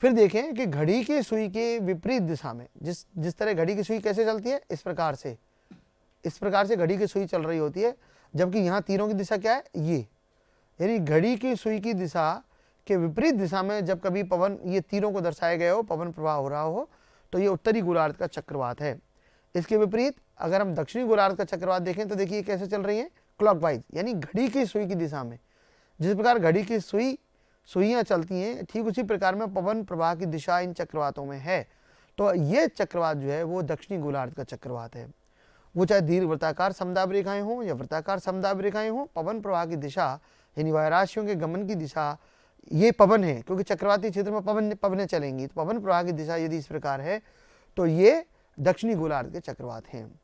फिर देखें कि घड़ी की सुई के विपरीत दिशा में, जिस तरह घड़ी की सुई कैसे चलती है, इस प्रकार से घड़ी की सुई चल रही होती है, जबकि यहाँ तीरों की दिशा क्या है, ये, यानी घड़ी की सुई की दिशा के विपरीत दिशा में जब कभी पवन, ये तीरों को दर्शाया गया हो, पवन प्रवाह हो रहा हो, तो ये उत्तरी गोलार्ध का चक्रवात है। इसके विपरीत अगर हम दक्षिणी गोलार्ध का चक्रवात देखें तो देखिए कैसे चल रही है, क्लॉकवाइज, यानी घड़ी की सुई की दिशा में। जिस प्रकार घड़ी की सुइयां चलती हैं, ठीक उसी प्रकार में पवन प्रवाह की दिशा इन चक्रवातों में है। तो ये चक्रवात जो है वो दक्षिणी गोलार्ध का चक्रवात है। वो चाहे दीर्घ वृत्ताकार समदाब रेखाएं हों या वृत्ताकार समदाब रेखाएं हों, पवन प्रवाह की दिशा यानी वायुराशियों के गमन की दिशा ये पवन है, क्योंकि चक्रवाती क्षेत्र में पवनें चलेंगी, तो पवन प्रवाह की दिशा यदि इस प्रकार है तो ये दक्षिणी गोलार्ध के चक्रवात हैं।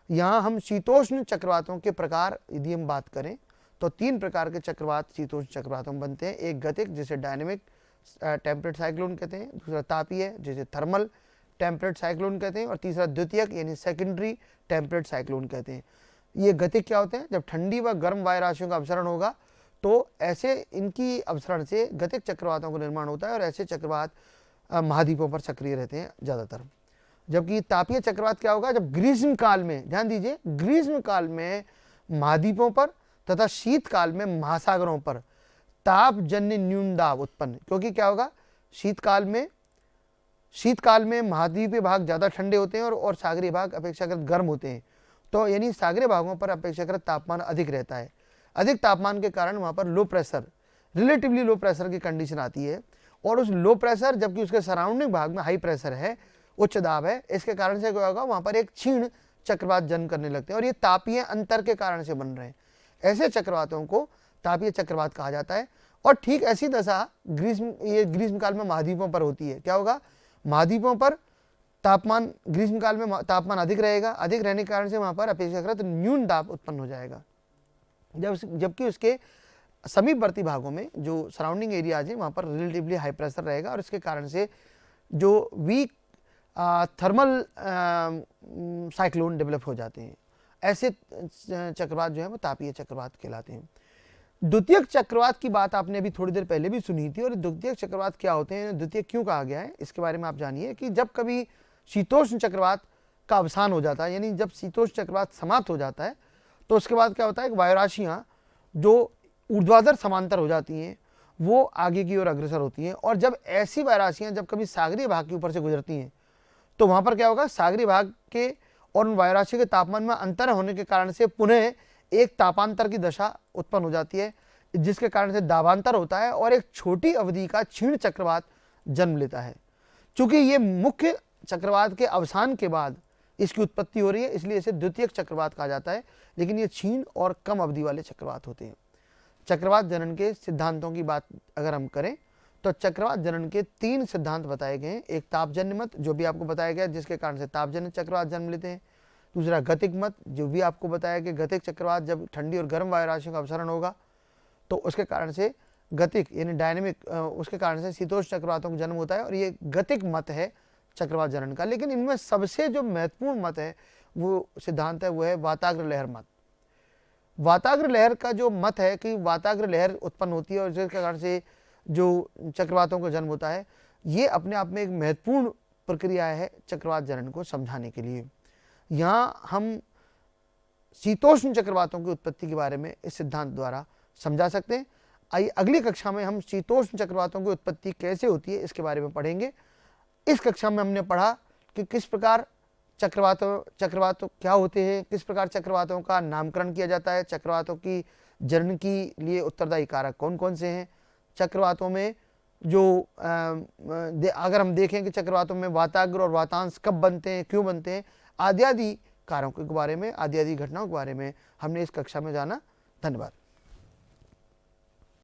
यहाँ हम शीतोष्ण चक्रवातों के प्रकार यदि हम बात करें तो 3 प्रकार के चक्रवात शीतोष्ण चक्रवातों में बनते हैं। एक गतिक, जिसे डायनेमिक टेम्परेट साइक्लोन कहते हैं, दूसरा तापीय, जिसे थर्मल टेम्परेट साइक्लोन कहते हैं, और तीसरा द्वितीयक यानी सेकेंडरी टेम्परेट साइक्लोन कहते हैं। ये गतिक क्या होते हैं, जब ठंडी व गर्म वायुराशियों का अवसरण होगा तो ऐसे इनकी अवसरण से गतिक चक्रवातों का निर्माण होता है, और ऐसे चक्रवात महाद्वीपों पर सक्रिय रहते हैं ज़्यादातर। जबकि तापीय चक्रवात क्या होगा, जब ग्रीष्म काल में, ध्यान दीजिए, ग्रीष्म काल में महाद्वीपों पर तथा शीतकाल में महासागरों पर तापजन्य न्यून दाब उत्पन्न, क्योंकि क्या होगा, शीतकाल में महाद्वीपीय भाग ज़्यादा ठंडे होते हैं और सागरीय भाग अपेक्षाकृत गर्म होते हैं। तो यानी सागरीय भागों पर अपेक्षाकृत तापमान अधिक रहता है। अधिक तापमान के कारण वहाँ पर low pressure, relatively low pressure की कंडीशन आती है, और उस लो प्रेशर जबकि उसके सराउंडिंग भाग में हाई प्रेशर है, उच्च दाब है, इसके कारण से क्या होगा, वहाँ पर एक क्षीण चक्रवात जन्म करने लगते हैं, और ये तापीय अंतर के कारण से बन रहे हैं। ऐसे चक्रवातों को तापीय चक्रवात कहा जाता है। और ठीक ऐसी दशा ग्रीष्म काल में महाद्वीपों पर होती है। क्या होगा, महाद्वीपों पर तापमान, ग्रीष्म काल में तापमान अधिक रहेगा, अधिक रहने के कारण से वहाँ पर अपेक्षाकृत न्यून दाब उत्पन्न हो जाएगा, जबकि उसके समीपवर्ती भागों में जो सराउंडिंग एरियाज है वहाँ पर रिलेटिवली हाई प्रेशर रहेगा, और इसके कारण से जो वीक थर्मल साइक्लोन डेवलप हो जाते हैं। ऐसे चक्रवात जो है वो तापीय चक्रवात कहलाते हैं। द्वितीयक चक्रवात की बात आपने अभी थोड़ी देर पहले भी सुनी थी, और द्वितीयक चक्रवात क्या होते हैं, द्वितीयक क्यों कहा गया है, इसके बारे में आप जानिए कि जब कभी शीतोष्ण चक्रवात का अवसान हो जाता है, यानी जब शीतोष्ण चक्रवात समाप्त हो जाता है, तो उसके बाद क्या होता है कि वायुराशियाँ जो ऊर्ध्वाधर समांतर हो जाती हैं वो आगे की ओर अग्रसर होती हैं, और जब ऐसी वायुराशियाँ जब कभी सागरीय भाग के ऊपर से गुजरती हैं तो वहाँ पर क्या होगा, सागरीय भाग के और उन वायुराशि के तापमान में अंतर होने के कारण से पुनः एक तापांतर की दशा उत्पन्न हो जाती है, जिसके कारण से दाबांतर होता है और एक छोटी अवधि का क्षीण चक्रवात जन्म लेता है। चूंकि ये मुख्य चक्रवात के अवसान के बाद इसकी उत्पत्ति हो रही है, इसलिए इसे द्वितीयक चक्रवात कहा जाता है, लेकिन ये क्षीण और कम अवधि वाले चक्रवात होते हैं। चक्रवात जनन के सिद्धांतों की बात अगर हम करें तो चक्रवात जनन के 3 सिद्धांत बताए गए हैं। एक तापजन्य मत, जो भी आपको बताया गया, जिसके कारण से तापजन्य चक्रवात जन्म लेते हैं। दूसरा गतिक मत, जो भी आपको बताया कि गतिक चक्रवात जब ठंडी और गर्म वायुराशियों का अपसरण होगा तो उसके कारण से गतिक यानी डायनेमिक, उसके कारण से शीतोष्ण चक्रवातों का जन्म होता है, और ये गतिक मत है चक्रवात जनन का। लेकिन इनमें सबसे जो महत्वपूर्ण मत है, वो सिद्धांत है, वो है वाताग्र लहर मत। वाताग्र लहर का जो मत है कि वाताग्र लहर उत्पन्न होती है और जिसके कारण से जो चक्रवातों का जन्म होता है, ये अपने आप में एक महत्वपूर्ण प्रक्रिया है चक्रवात जनन को समझाने के लिए। यहाँ हम शीतोष्ण चक्रवातों की उत्पत्ति के बारे में इस सिद्धांत द्वारा समझा सकते हैं। आइए अगली कक्षा में हम शीतोष्ण चक्रवातों की उत्पत्ति कैसे होती है इसके बारे में पढ़ेंगे। इस कक्षा में हमने पढ़ा कि किस प्रकार चक्रवात क्या होते हैं, किस प्रकार चक्रवातों का नामकरण किया जाता है, चक्रवातों की जनन के लिए उत्तरदायी कारक कौन कौन से हैं, चक्रवातों में जो अगर हम देखें कि चक्रवातों में वाताग्र और वातांश कब बनते हैं, क्यों बनते हैं, आदि आदि कारकों के बारे में, आदि आदि घटनाओं के बारे में हमने इस कक्षा में जाना। धन्यवाद।